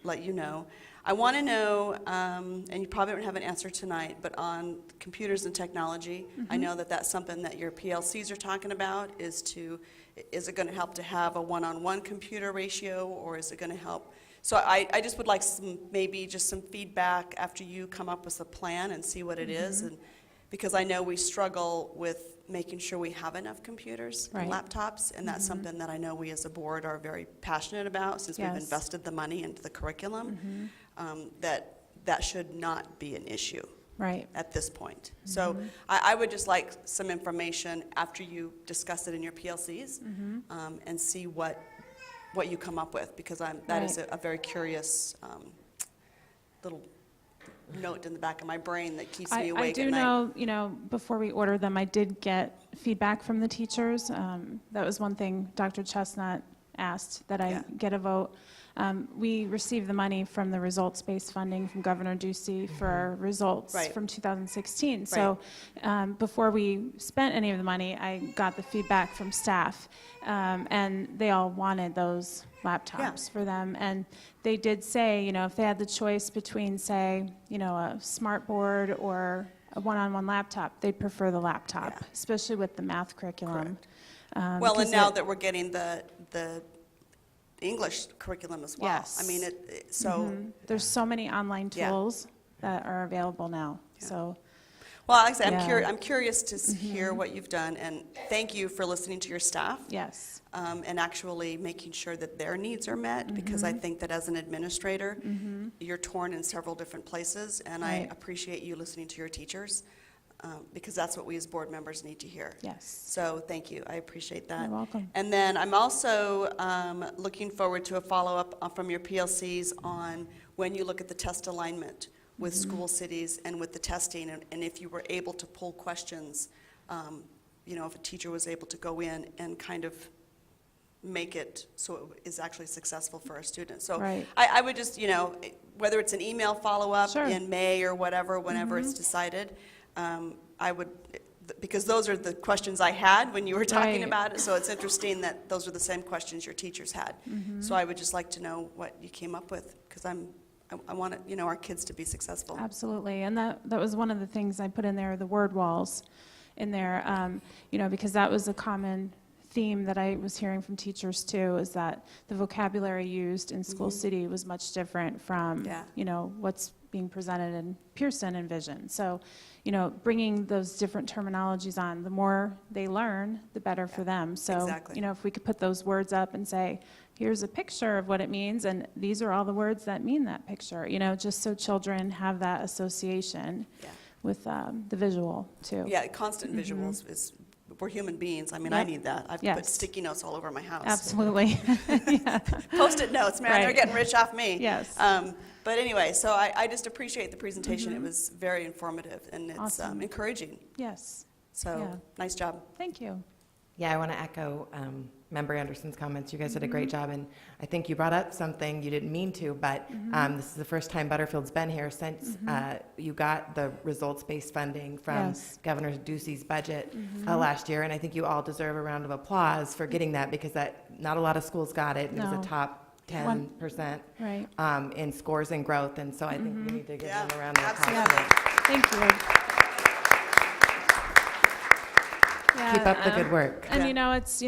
let you know. I want to know, and you probably don't have an answer tonight, but on computers and technology, I know that that's something that your PLCs are talking about, is it going to help to have a one-on-one computer ratio, or is it going to help? So I just would like maybe just some feedback after you come up with a plan and see what it is, and because I know we struggle with making sure we have enough computers and laptops, and that's something that I know we as a board are very passionate about since we've invested the money into the curriculum, that should not be an issue at this point. So I would just like some information after you discuss it in your PLCs and see what you come up with, because that is a very curious little note in the back of my brain that keeps me awake at night. I do know, before we ordered them, I did get feedback from the teachers. That was one thing Dr. Chestnut asked, that I get a vote. We received the money from the results-based funding from Governor Ducey for our results from 2016. So before we spent any of the money, I got the feedback from staff, and they all wanted those laptops for them. And they did say, if they had the choice between, say, a smart board or a one-on-one laptop, they'd prefer the laptop, especially with the math curriculum. Well, and now that we're getting the English curriculum as well. Yes. I mean, there's so many online tools that are available now. So, well, like I said, I'm curious to hear what you've done, and thank you for listening to your staff. Yes. And actually making sure that their needs are met, because I think that as an administrator, you're torn in several different places, and I appreciate you listening to your teachers. Because that's what we as board members need to hear. Yes. So thank you. I appreciate that. You're welcome. And then I'm also looking forward to a follow-up from your PLCs on when you look at the test alignment with school cities and with the testing, and if you were able to pull questions, if a teacher was able to go in and kind of make it so it is actually successful for our students. So I would just, whether it's an email follow-up in May or whatever, whenever it's decided, I would, because those are the questions I had when you were talking about it, so it's interesting that those are the same questions your teachers had. So I would just like to know what you came up with, because I want our kids to be successful. Absolutely, and that was one of the things I put in there, the word walls in there, because that was a common theme that I was hearing from teachers too, is that the vocabulary used in School City was much different from, what's being presented in Pearson and Vision. So, bringing those different terminologies on, the more they learn, the better for them. So, if we could put those words up and say, here's a picture of what it means, and these are all the words that mean that picture, just so children have that association with the visual too. Yeah, constant visuals is, we're human beings. I mean, I need that. I've put sticky notes all over my house. Absolutely. Post-it notes, man, they're getting rich off me. Yes. But anyway, so I just appreciate the presentation. It was very informative, and it's encouraging. Yes. So nice job. Thank you. Yeah, I want to echo Member Anderson's comments. You guys did a great job, and I think you brought up something you didn't mean to, but this is the first time Butterfield's been here since you got the results-based funding from Yes. Governor Ducey's budget last year, and I think you all deserve a round of applause for getting that, because not a lot of schools got it. It was No. a top 10% Right. in scores and growth, and so I think we need to give them a round of applause. absolutely. for that. Thank you. Keep up the good work. And it's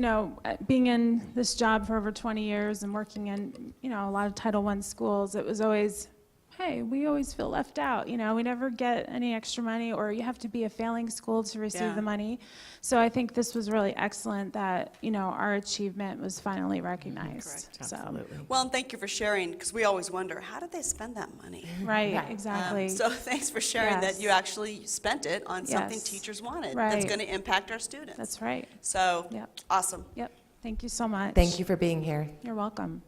being in this job for over 20 years and working in a lot of Title I schools, it was always, hey, we always feel left out. We never get any extra money, or you have to be a failing school to receive the money. So I think this was really excellent that our achievement was finally recognized. Correct. So, Absolutely. Well, and thank you for sharing, because we always wonder, how did they spend that money? right, exactly. So thanks for sharing that Yes. you actually spent it on something Yes. teachers wanted that's Right. going to impact our students. That's right. So, Yep. awesome. Yep. Thank you so much. Thank you for being here. You're welcome.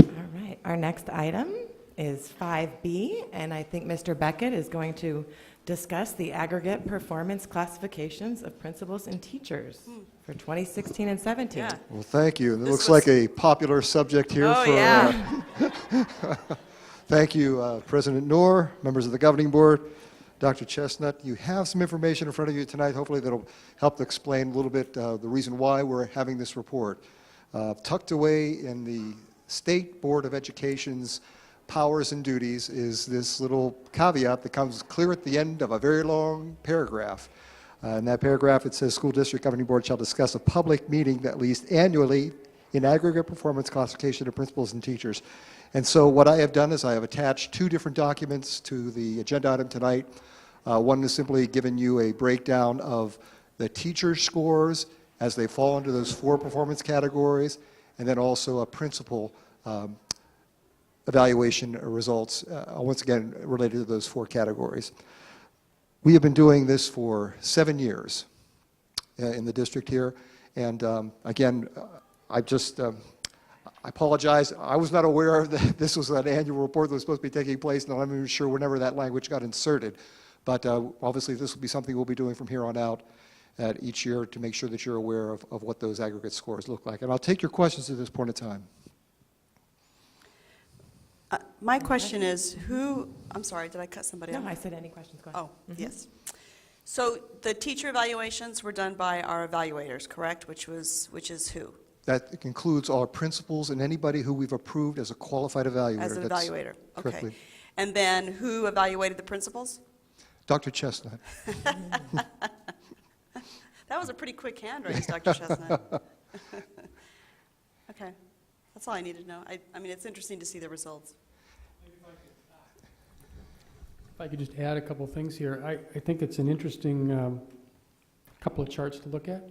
All right, our next item is 5B, and I think Mr. Beckett is going to discuss the aggregate performance classifications of principals and teachers for 2016 and 17. Yeah. Well, thank you. And it This looks was- like a popular subject here. Oh, yeah. Thank you, President Noor, members of the governing board, Dr. Chestnut. You have some information in front of you tonight, hopefully that'll help to explain a little bit the reason why we're having this report. Tucked away in the State Board of Education's powers and duties is this little caveat that comes clear at the end of a very long paragraph. In that paragraph, it says, school district governing board shall discuss a public meeting at least annually in aggregate performance classification of principals and teachers. And so what I have done is I have attached two different documents to the agenda item tonight. One is simply giving you a breakdown of the teacher scores as they fall into those four performance categories, and then also a principal evaluation results, once again, related to those four categories. We have been doing this for 7 years in the district here, and again, I apologize. I was not aware that this was an annual report that was supposed to be taking place, and I'm not even sure whenever that language got inserted. But obviously, this will be something we'll be doing from here on out each year to make sure that you're aware of what those aggregate scores look like. And I'll take your questions at this point in time. My question is, I'm sorry, did I cut somebody off? No, I said any questions, go ahead. Oh, yes. So the teacher evaluations were done by our evaluators, correct? Which is who? That includes our principals and anybody who we've approved as a qualified evaluator. As an That's evaluator, correctly. okay. And then who evaluated the principals? Dr. Chestnut. That was a pretty quick hand raise, Dr. Chestnut. Okay, that's all I needed to know. I mean, it's interesting to see the results. If I could just add a couple of things here. I think it's an interesting couple of charts to look at.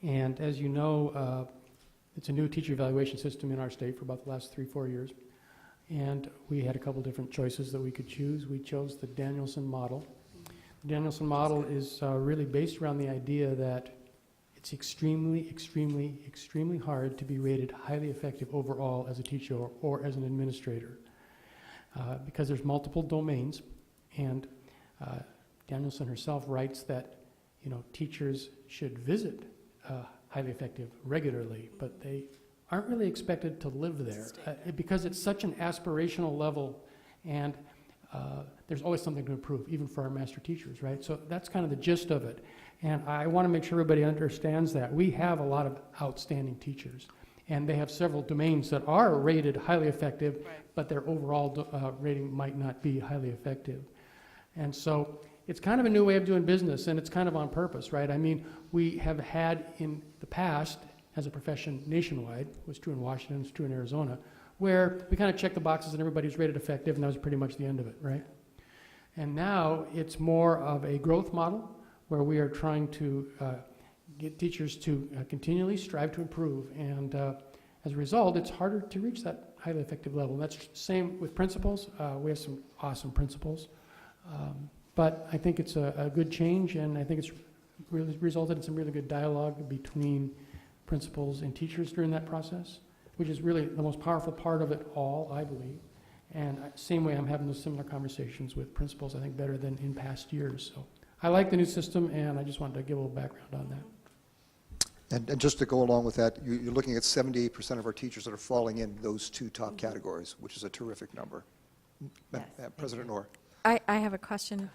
And as you know, it's a new teacher evaluation system in our state for about the last 3-4 years. And we had a couple different choices that we could choose. We chose the Danielson model. The Danielson model is really based around the idea that it's extremely, extremely, extremely hard to be rated highly effective overall as a teacher or as an administrator because there's multiple domains. And Danielson herself writes that, teachers should visit highly effective regularly, but they aren't really expected to live there because it's such an aspirational level, and there's always something to improve, even for our master teachers, right? So that's kind of the gist of it. And I want to make sure everybody understands that. We have a lot of outstanding teachers, and they have several domains that are rated highly effective, but their overall rating might not be highly effective. And so it's kind of a new way of doing business, and it's kind of on purpose, right? I mean, we have had in the past, as a profession nationwide, it was true in Washington, it's true in Arizona, where we kind of check the boxes and everybody's rated effective, and that was pretty much the end of it, right? And now it's more of a growth model where we are trying to get teachers to continually strive to improve, and as a result, it's harder to reach that highly effective level. And that's the same with principals. We have some awesome principals. But I think it's a good change, and I think it's really resulted in some really good dialogue between principals and teachers during that process, which is really the most powerful part of it all, I believe. And same way I'm having those similar conversations with principals, I think better than in past years. So I like the new system, and I just wanted to give a little background on that. And just to go along with that, you're looking at 78% of our teachers that are falling in those two top categories, which is a terrific number. President Noor. I have a question.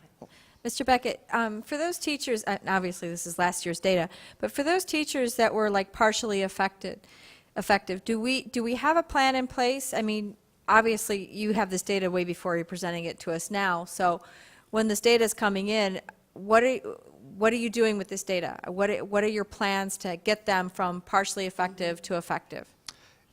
Mr. Beckett, for those teachers, obviously this is last year's data, but for those teachers that were like partially effective, do we have a plan in place? I mean, obviously you have this data way before you're presenting it to us now, so when this data is coming in, what are you doing with this data? What are your plans to get them from partially effective to effective?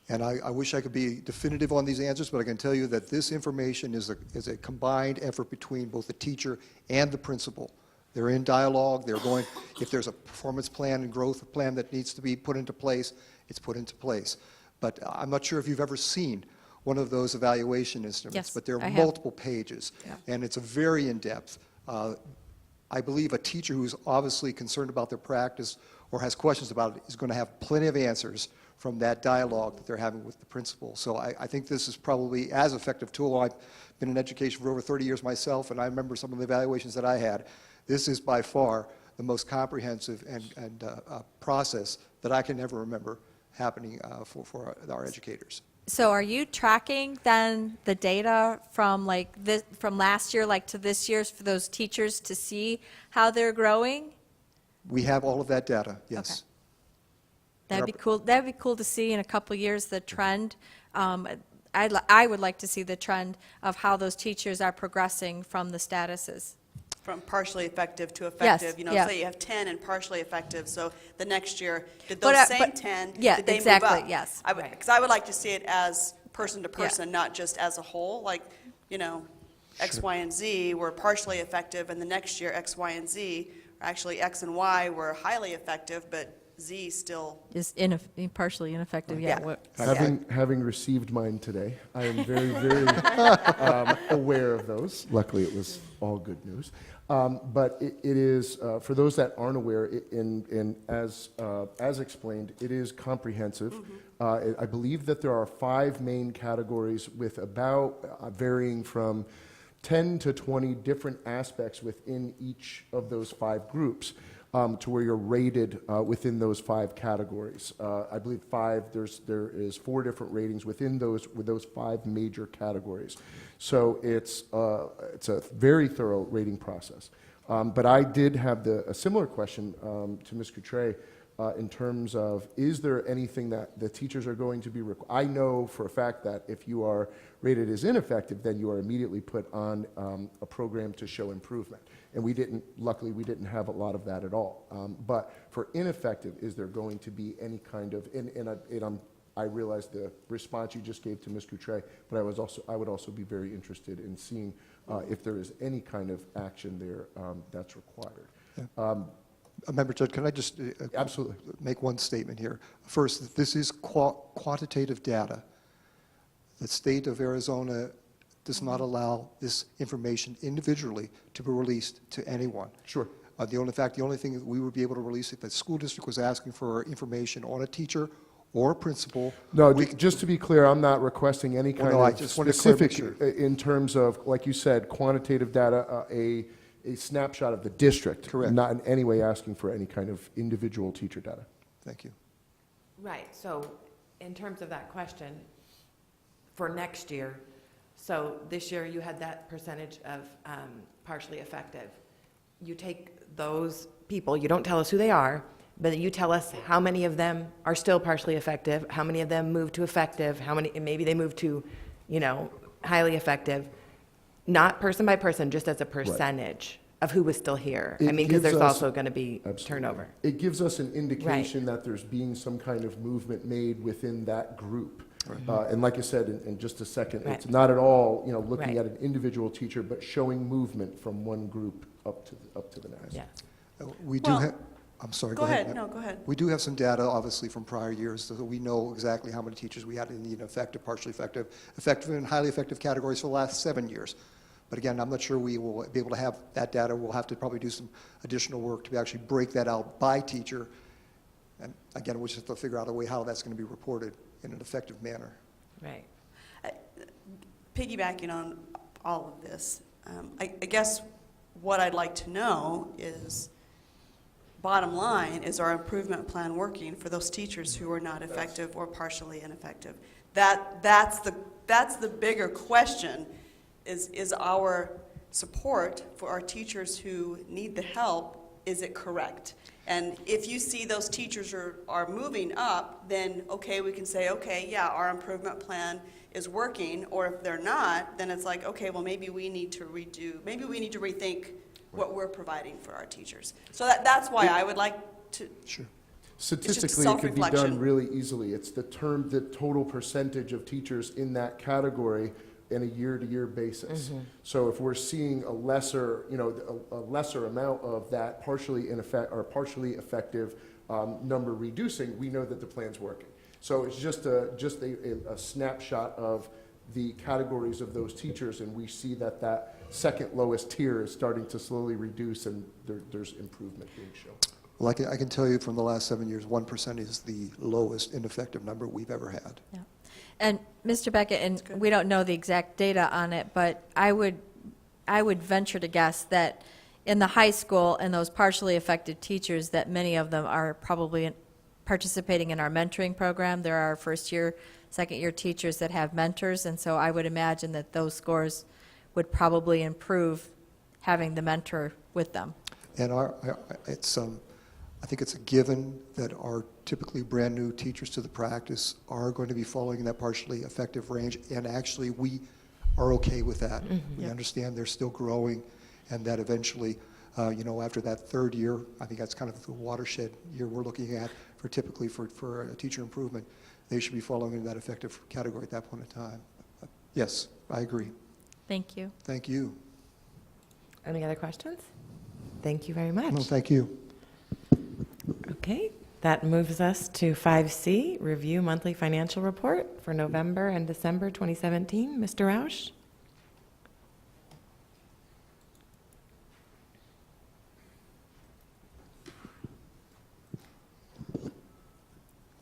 And I wish I could be definitive on these answers, but I can tell you that this information is a combined effort between both the teacher and the principal. They're in dialogue. They're going, if there's a performance plan and growth plan that needs to be put into place, it's put into place. But I'm not sure if you've ever seen one of those evaluation instruments, Yes, but there I are have. multiple pages, Yeah. and it's a very in-depth. I believe a teacher who's obviously concerned about their practice or has questions about it is going to have plenty of answers from that dialogue that they're having with the principal. So I think this is probably as effective tool. I've been in education for over 30 years myself, and I remember some of the evaluations that I had. This is by far the most comprehensive and process that I can ever remember happening for our educators. So are you tracking then the data from like this, from last year like to this year's for those teachers to see how they're growing? We have all of that data, yes. That'd be cool. That'd be cool to see in a couple of years the trend. I would like to see the trend of how those teachers are progressing from the statuses. From partially effective to effective, Yes, you know, yeah. say you have 10 and partially effective, so the next year, did But, those same but- 10, yeah, did they exactly, move up? yes. Because I would like to see it as person to person, not just as a whole, like, you know, X, Y, and Z were partially effective, and the next year, X, Y, and Z, actually X and Y were highly effective, but Z still. Is partially ineffective, yeah. Having received mine today, I am very, very aware of those. Luckily, it was all good news. But it is, for those that aren't aware, as explained, it is comprehensive. I believe that there are 5 main categories with about varying from 10 to 20 different aspects within each of those 5 groups. To where you're rated within those 5 categories. I believe there is 4 different ratings within those 5 major categories. So it's a very thorough rating process. But I did have a similar question to Ms. Coutre in terms of, is there anything that the teachers are going to be I know for a fact that if you are rated as ineffective, then you are immediately put on a program to show improvement. And luckily we didn't have a lot of that at all. But for ineffective, is there going to be any kind of, I realize the response you just gave to Ms. Coutre, but I would also be very interested in seeing if there is any kind of action there that's required. Yeah. Member Judge, can I just absolutely make one statement here? First, this is quantitative data. The state of Arizona does not allow this information individually to be released to anyone. Sure. The only thing that we would be able to release if the school district was asking for information on a teacher or a principal. No, just to be clear, I'm not requesting any kind of specific in terms of, like you said, quantitative data, a snapshot of the district. Correct. Not in any way asking for any kind of individual teacher data. Thank you. Right, so in terms of that question, for next year, so this year you had that percentage of partially effective. You take those people, you don't tell us who they are, but you tell us how many of them are still partially effective, how many of them moved to effective, how many, maybe they moved to, highly effective. Not person by person, just as a percentage of who was still here. Because there's also going to be turnover. It gives us an indication that there's being some kind of movement made within that group. Right. And like I said in just a second, it's not at all looking at an individual teacher, but showing movement from one group up to the next. Yeah. We do have. I'm sorry. Go ahead. No, go ahead. We do have some data, obviously, from prior years, so that we know exactly how many teachers we had in the ineffective, partially effective, effective, and highly effective categories for the last 7 years. But again, I'm not sure we will be able to have that data. We'll have to probably do some additional work to actually break that out by teacher. And again, we'll just have to figure out a way how that's going to be reported in an effective manner. Right. Piggybacking on all of this, I guess what I'd like to know is, bottom line, is our improvement plan working for those teachers who are not effective or partially ineffective? That's the bigger question, is our support for our teachers who need the help, is it correct? And if you see those teachers are moving up, then okay, we can say, okay, yeah, our improvement plan is working, or if they're not, then it's like, okay, well, maybe we need to rethink what we're providing for our teachers. So that's why I would like to. Sure. It's just Statistically, it could be self-reflection. done really easily. It's the total percentage of teachers in that category in a year-to-year basis. So if we're seeing a lesser amount of that partially effective number reducing, we know that the plan's working. So it's just a snapshot of the categories of those teachers, and we see that second lowest tier is starting to slowly reduce, and there's improvement being shown. Well, I can tell you from the last 7 years, 1% is the lowest ineffective number we've ever had. Yeah. And Mr. Beckett, and we don't know the exact data on it, but I would venture to guess that in the high school and those partially affected teachers, that many of them are probably participating in our mentoring program. There are first-year, second-year teachers that have mentors, and so I would imagine that those scores would probably improve having the mentor with them. And I think it's a given that our typically brand-new teachers to the practice are going to be following in that partially effective range, and actually we are okay with that. We understand they're still growing, and that eventually, after that third year, I think that's kind of the watershed year we're looking at for a teacher improvement. They should be following in that effective category at that point in time. Yes, I agree. Thank you. Thank you. Any other questions? Thank you very much. No, thank you. Okay, that moves us to 5C, review monthly financial report for November and December 2017. Mr. Rausch?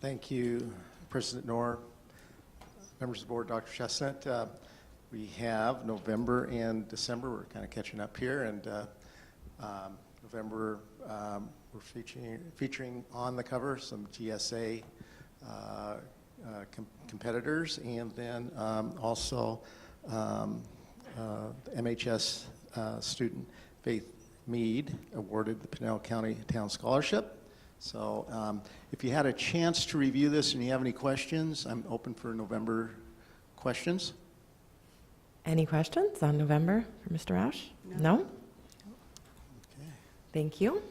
Thank you, President Knorr, members of the board, Dr. Chestnut. We have November and December. We're kind of catching up here, and November we're featuring on the cover some GSA competitors, and then also MHS student Faith Mead awarded the Pinell County Town Scholarship. So if you had a chance to review this and you have any questions, I'm open for November questions. Any questions on November for Mr. Rausch? No? Okay. Thank you. You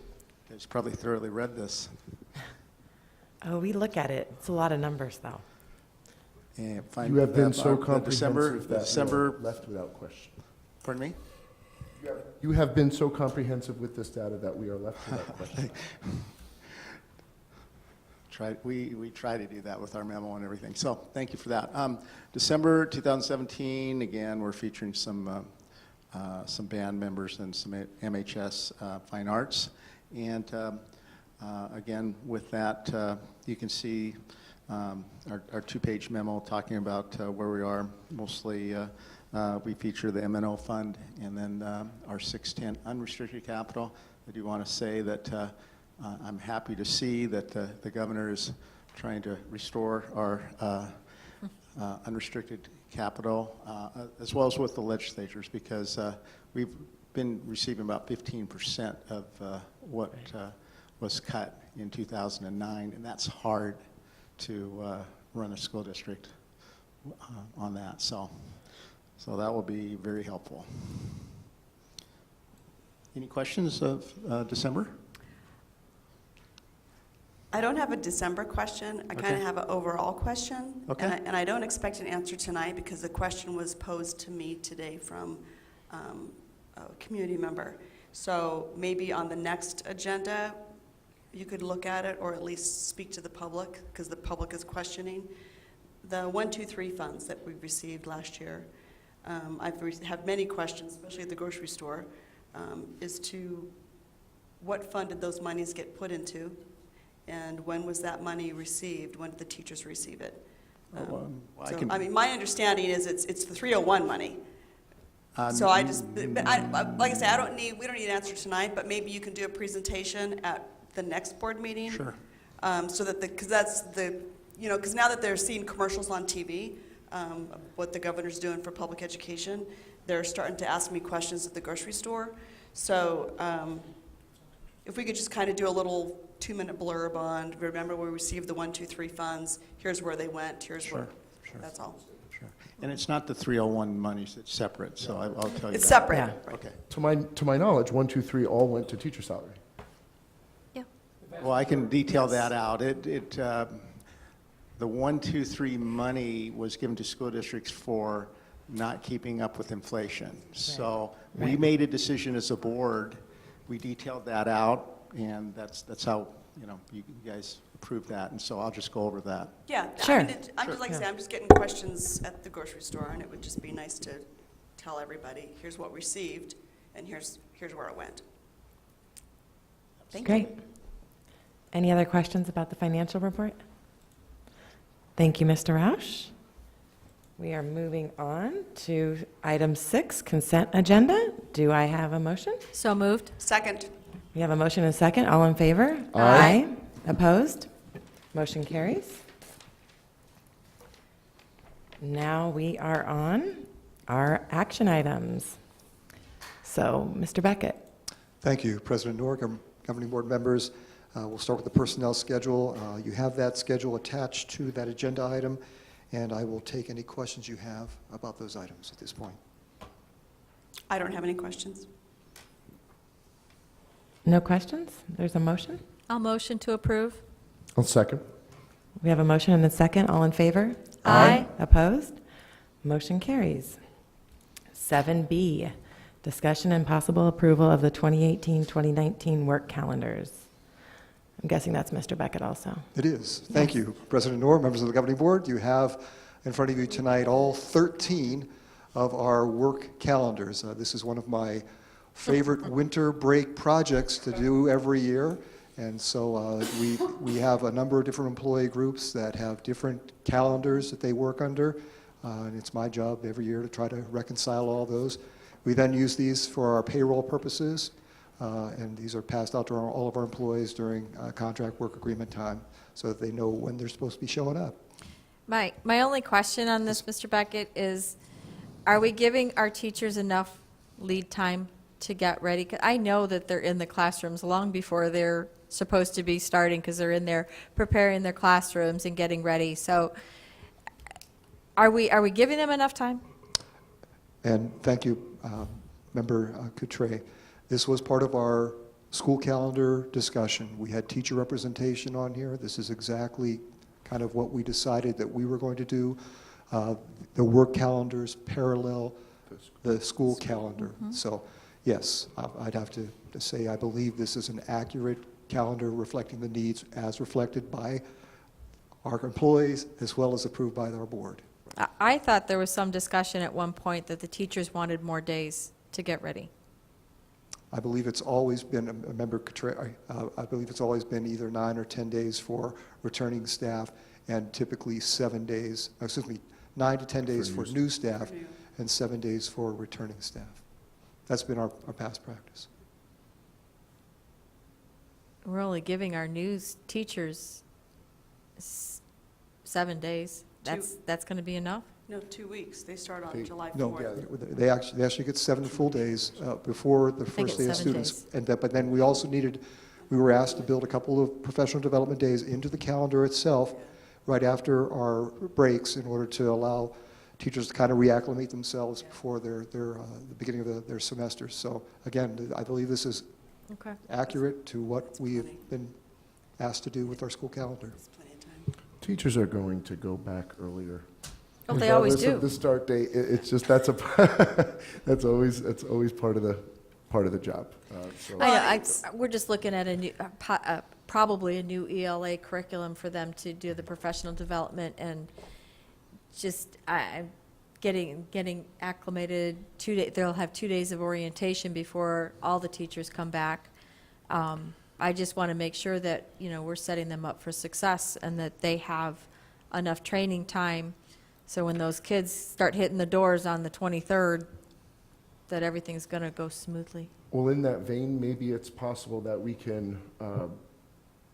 guys probably thoroughly read this. Oh, we look at it. It's a lot of numbers, though. And You have been so comprehensive comprehensive that December. we are left without question. Pardon me? You have been so comprehensive with this data that we are left without question. We try to do that with our memo and everything. So thank you for that. December 2017, again, we're featuring some band members and some MHS Fine Arts. And again, with that, you can see our two-page memo talking about where we are. Mostly we feature the M&O fund and then our 610 unrestricted capital. I do want to say that I'm happy to see that the governor is trying to restore our unrestricted capital, as well as with the legislatures, because we've been receiving about 15% of what was cut in 2009, and that's hard to run a school district on that. So that will be very helpful. Any questions of December? I don't have a December question. I kind of have an overall question. Okay. And I don't expect an answer tonight because the question was posed to me today from a community member. So maybe on the next agenda, you could look at it or at least speak to the public, because the public is questioning. The 1, 2, 3 funds that we received last year, I've had many questions, especially at the grocery store, as to what fund did those monies get put into? And when was that money received? When did the teachers receive it? I mean, my understanding is it's the 301 money. So like I say, we don't need an answer tonight, but maybe you can do a presentation at the next board meeting. Sure. So that because that's because now that they're seeing commercials on TV, what the governor's doing for public education, they're starting to ask me questions at the grocery store. So if we could just kind of do a little 2-minute blurb on, remember we received the 1, 2, 3 funds, here's where they went, here's where, that's all. Sure. And it's not the 301 monies, it's separate, so I'll tell you It's that. separate. Yeah. Right. Okay. To my knowledge, 1, 2, 3 all went to teacher salary. Well, I can detail that out. The 1, 2, 3 money was given to school districts for not keeping up with inflation. So we made a decision as a board. We detailed that out, and that's how you guys approved that. And so I'll just go over that. Yeah, Sure. I mean, I'm just like I say, I'm just getting questions at the grocery store, and it would just be nice to tell everybody, here's what we received, and here's where it went. Thank Great. you. Any other questions about the financial report? Thank you, Mr. Roush. We are moving on to item 6, consent agenda. Do I have a motion? So moved. Second. We have a motion and a second. All in favor? Aye. Opposed? Motion carries. Now we are on our action items. So, Mr. Beckett. Thank you, President Noor, governing board members. We'll start with the personnel schedule. You have that schedule attached to that agenda item, and I will take any questions you have about those items at this point. I don't have any questions. No questions? There's a motion? I'll motion to approve. I'll second. We have a motion and a second. All in favor? Aye. Opposed? Motion carries. 7B, discussion and possible approval of the 2018-2019 work calendars. I'm guessing that's Mr. Beckett also. It is. Thank you, President Noor, members of the governing board. You have in front of you tonight all 13 of our work calendars. This is one of my favorite winter break projects to do every year. And so we have a number of different employee groups that have different calendars that they work under. And it's my job every year to try to reconcile all those. We then use these for our payroll purposes. And these are passed out to all of our employees during contract work agreement time so that they know when they're supposed to be showing up. My only question on this, Mr. Beckett, is are we giving our teachers enough lead time to get ready? 'Cause I know that they're in the classrooms long before they're supposed to be starting because they're in there preparing their classrooms and getting ready. So are we giving them enough time? And thank you, Member Coutre. This was part of our school calendar discussion. We had teacher representation on here. This is exactly kind of what we decided that we were going to do. The work calendars parallel the school calendar. Mm-hmm. So yes, I'd have to say I believe this is an accurate calendar reflecting the needs as reflected by our employees as well as approved by our board. I thought there was some discussion at one point that the teachers wanted more days to get ready. I believe it's always been, I believe it's always been either 9 or 10 days for returning staff and typically 9 to 10 days for new staff and 7 days for returning staff. That's been our past practice. We're only giving our new teachers 7 days. That's going to be enough? No, 2 weeks. They start on July 4th. No, they actually get 7 full days before the first day of students. But then we also we were asked to build a couple of professional development days into the calendar itself right after our breaks in order to allow teachers to kind of reacclimate themselves before the beginning of their semesters. So again, I believe this is accurate to what we have been asked to do with our school calendar. Teachers are going to go back earlier. Oh, they always do. The start date, it's just that's always part of the job. We're just looking at a new, probably a new ELA curriculum for them to do the professional development, and just I'm getting acclimated. They'll have 2 days of orientation before all the teachers come back. I just want to make sure that we're setting them up for success and that they have enough training time. So when those kids start hitting the doors on the 23rd, that everything's going to go smoothly. Well, in that vein, maybe it's possible that we can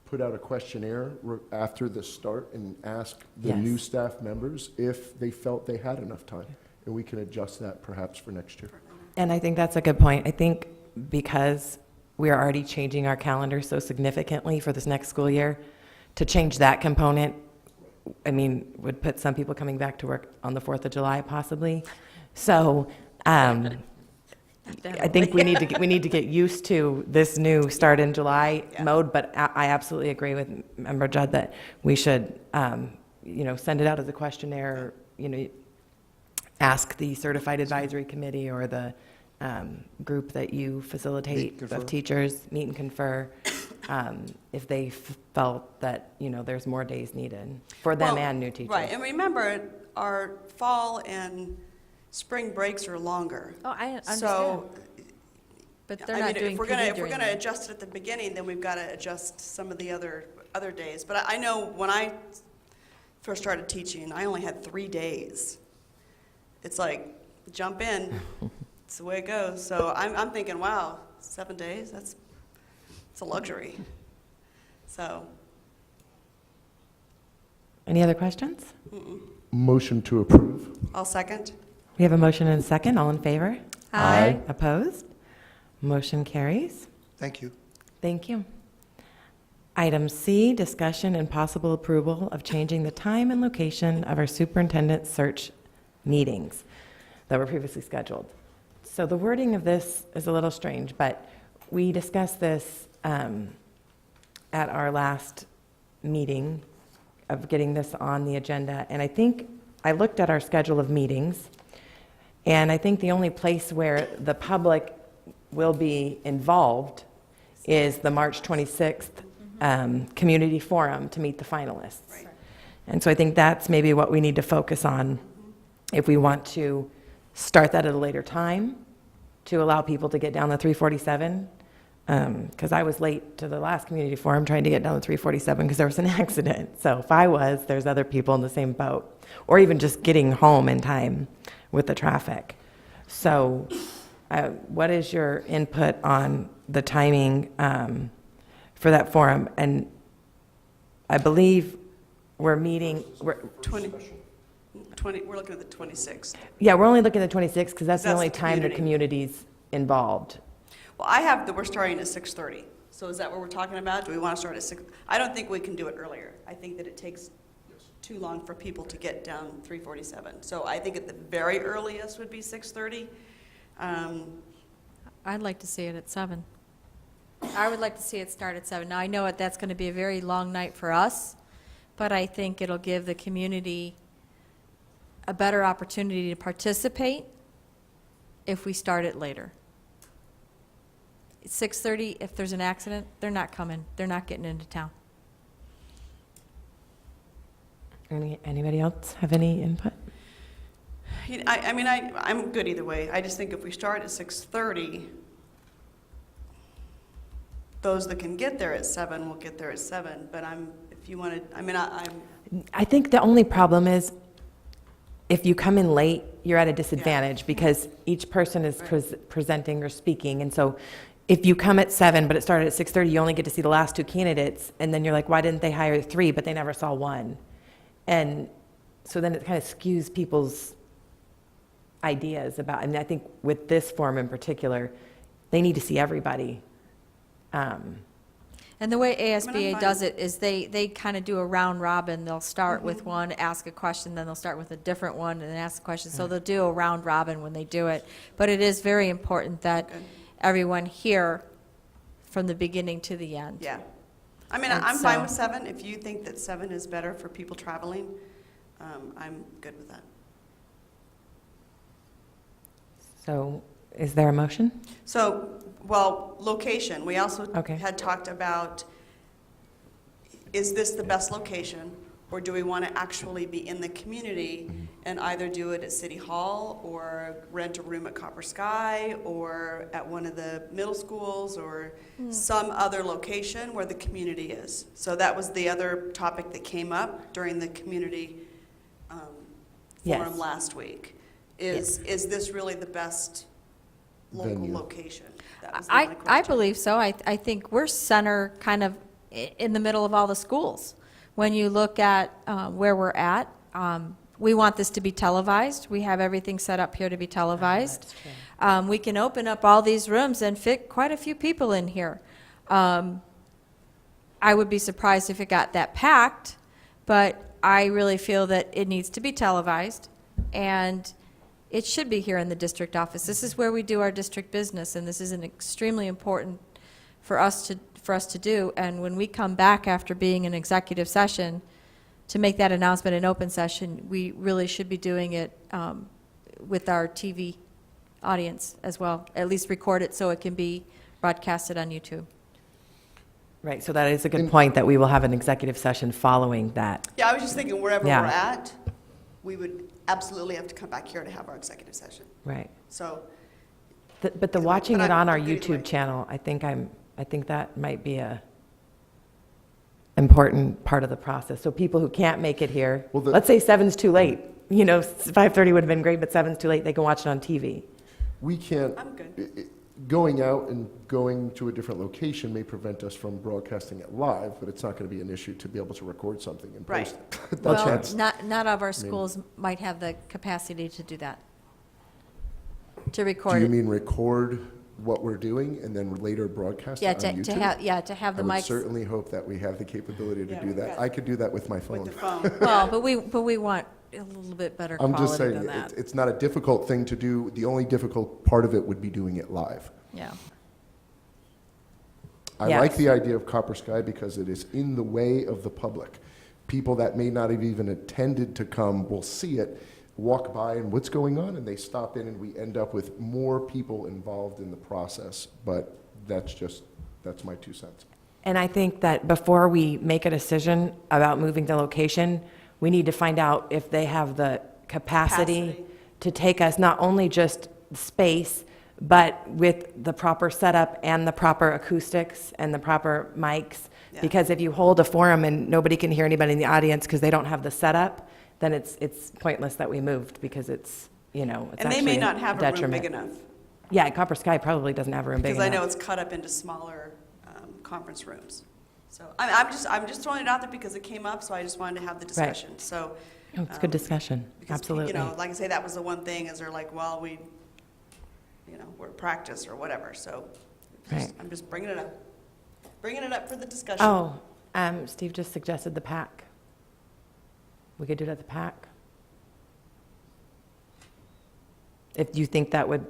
put out a questionnaire after the start and ask the Yes. new staff members if they felt they had enough time. And we can adjust that perhaps for next year. And I think that's a good point. I think because we are already changing our calendar so significantly for this next school year, to change that component, I mean, would put some people coming back to work on the 4th of July possibly. So I think we need to get used to this new start in July mode, but I absolutely agree with Member Judd that we should, send it out as a questionnaire, ask the certified advisory committee or the group that you facilitate of teachers, meet and confer, if they felt that, there's more days needed for them and new teachers. Right, and remember, our fall and spring breaks are longer. Oh, I understand. So, But they're not doing if we're PD gonna during that. adjust it at the beginning, then we've got to adjust some of the other days. But I know when I first started teaching, I only had 3 days. It's like, jump in, it's the way it goes. So I'm thinking, wow, 7 days, it's a luxury. So. Any other questions? Motion to approve. I'll second. We have a motion and a second. All in favor? Aye. Opposed? Motion carries. Thank you. Thank you. Item C, discussion and possible approval of changing the time and location of our superintendent search meetings that were previously scheduled. So the wording of this is a little strange, but we discussed this at our last meeting of getting this on the agenda, and I think I looked at our schedule of meetings, and I think the only place where the public will be involved is the March 26th community forum to meet the finalists. Right. And so I think that's maybe what we need to focus on if we want to start that at a later time to allow people to get down the 347. Because I was late to the last community forum trying to get down the 347 because there was an accident. So if I was, there's other people in the same boat. Or even just getting home in time with the traffic. So what is your input on the timing for that forum? And I believe we're meeting... We're 20, we're looking at the 26th. Yeah, we're only looking at the 26th because that's the only the time the community. community's involved. Well, I have that we're starting at 6:30. So is that what we're talking about? Do we want to start at 6? I don't think we can do it earlier. I think that it takes too long for people to get down 347. So I think at the very earliest would be 6:30. I'd like to see it at 7. I would like to see it start at 7. Now, I know that's going to be a very long night for us, but I think it'll give the community a better opportunity to participate if we start it later. 6:30, if there's an accident, they're not coming. They're not getting into town. Anybody else have any input? I'm good either way. I just think if we start at 6:30, those that can get there at 7 will get there at 7. But if you want to, I think the only problem is if you come in late, you're at a disadvantage because each person is presenting or speaking. And so if you come at 7, but it started at 6:30, you only get to see the last 2 candidates. And then you're like, why didn't they hire 3, but they never saw 1? And so then it kind of skews people's ideas about, I think with this forum in particular, they need to see everybody. And the way ASBA does it is they kind of do a round robin. They'll start with one, ask a question, then they'll start with a different one and then ask a question. So they'll do a round robin when they do it. But it is very important that everyone hear from the beginning to the end. Yeah. I'm fine with 7. If you think that 7 is better for people traveling, I'm good with that. So is there a motion? So, location. We also had talked about, is this the best location, or do we want to actually be in the community and either do it at City Hall or rent a room at Copper Sky or at one of the middle schools or some other location where the community is? So that was the other topic that came up during the community forum last week. Is this really the best local Venue. location? That was the only I question. believe so. I think we're center kind of in the middle of all the schools. When you look at where we're at, we want this to be televised. We have everything set up here to be televised. We can open up all these rooms and fit quite a few people in here. I would be surprised if it got that packed, but I really feel that it needs to be televised, and it should be here in the district office. This is where we do our district business, and this is an extremely important for us to do. And when we come back after being in executive session to make that announcement in open session, we really should be doing it with our TV audience as well. At least record it so it can be broadcasted on YouTube. Right, so that is a good point, that we will have an executive session following that. Yeah, I was just thinking wherever Yeah. we're at, we would absolutely have to come back here to have our executive session. Right. So, But the watching it on our Either way. YouTube channel, I think that might be a important part of the process. So people who can't make it here, let's say 7's too late. 5:30 would have been great, but 7's too late. They can watch it on TV. We can't. I'm good. Going out and going to a different location may prevent us from broadcasting it live, but it's not going to be an issue to be able to record something and Right. post it. Well, That's- not all of our schools might have the capacity to do that, to record Do you it. mean record what we're doing and then later broadcast Yeah, it on YouTube? to have the I would mics. certainly hope that we have the capability to do that. I could do that with my phone. With the phone. Well, but we want a little bit better I'm just quality saying, than that. it's not a difficult thing to do. The only difficult part of it would be doing it live. Yeah. I Yes. like the idea of Copper Sky because it is in the way of the public. People that may not have even attended to come will see it, walk by, and what's going on, and they stop in, and we end up with more people involved in the process. But that's my 2 cents. And I think that before we make a decision about moving the location, we need to find out if they have the capacity to take us, not only just space, but with the proper setup and the proper acoustics and the proper mics. Yeah. Because if you hold a forum and nobody can hear anybody in the audience because they don't have the setup, then it's pointless that we moved, because it's And they may actually not have a room detriment. big enough. Yeah, Copper Sky probably doesn't have a room big Because enough. I know it's cut up into smaller conference rooms. So I'm just throwing it out there because it came up, so I just wanted to have the discussion. So. Oh, it's good discussion, Because, absolutely. like I say, that was the one thing, is they're like, well, we're at practice or whatever, so Right. I'm just bringing it up. Bringing it up for the discussion. Oh, Steve just suggested the PAC. We could do it at the PAC. If you think that would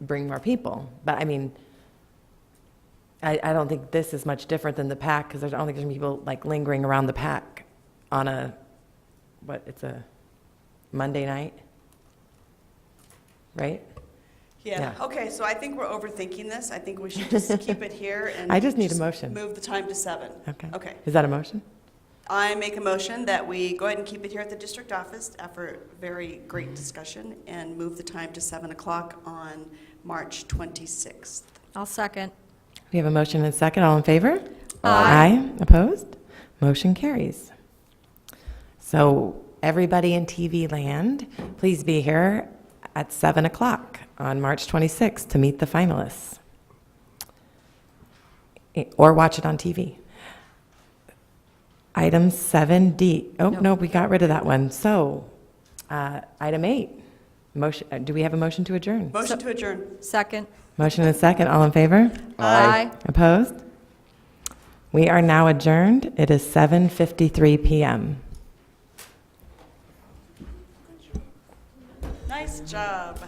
bring more people. But I mean, I don't think this is much different than the PAC, because I don't think there's people like lingering around the PAC on it's a Monday night, right? Yeah, okay, so I think we're overthinking this. I think we should just keep it here and. I just need a motion. Move the time to 7. Okay. Okay. Is that a motion? I make a motion that we go ahead and keep it here at the district office after very great discussion, and move the time to 7 o'clock on March 26th. I'll second. We have a motion and a second. All in favor? Aye. Opposed? Motion carries. So everybody in TV land, please be here at 7 o'clock on March 26th to meet the finalists. Or watch it on TV. Item 7D. Oh, no, we got rid of that one. So, item 8. Motion. Do we have a motion to adjourn? Motion to adjourn. Second. Motion and second. All in favor? Aye. Opposed? We are now adjourned. It is 7:53 p.m. Nice job.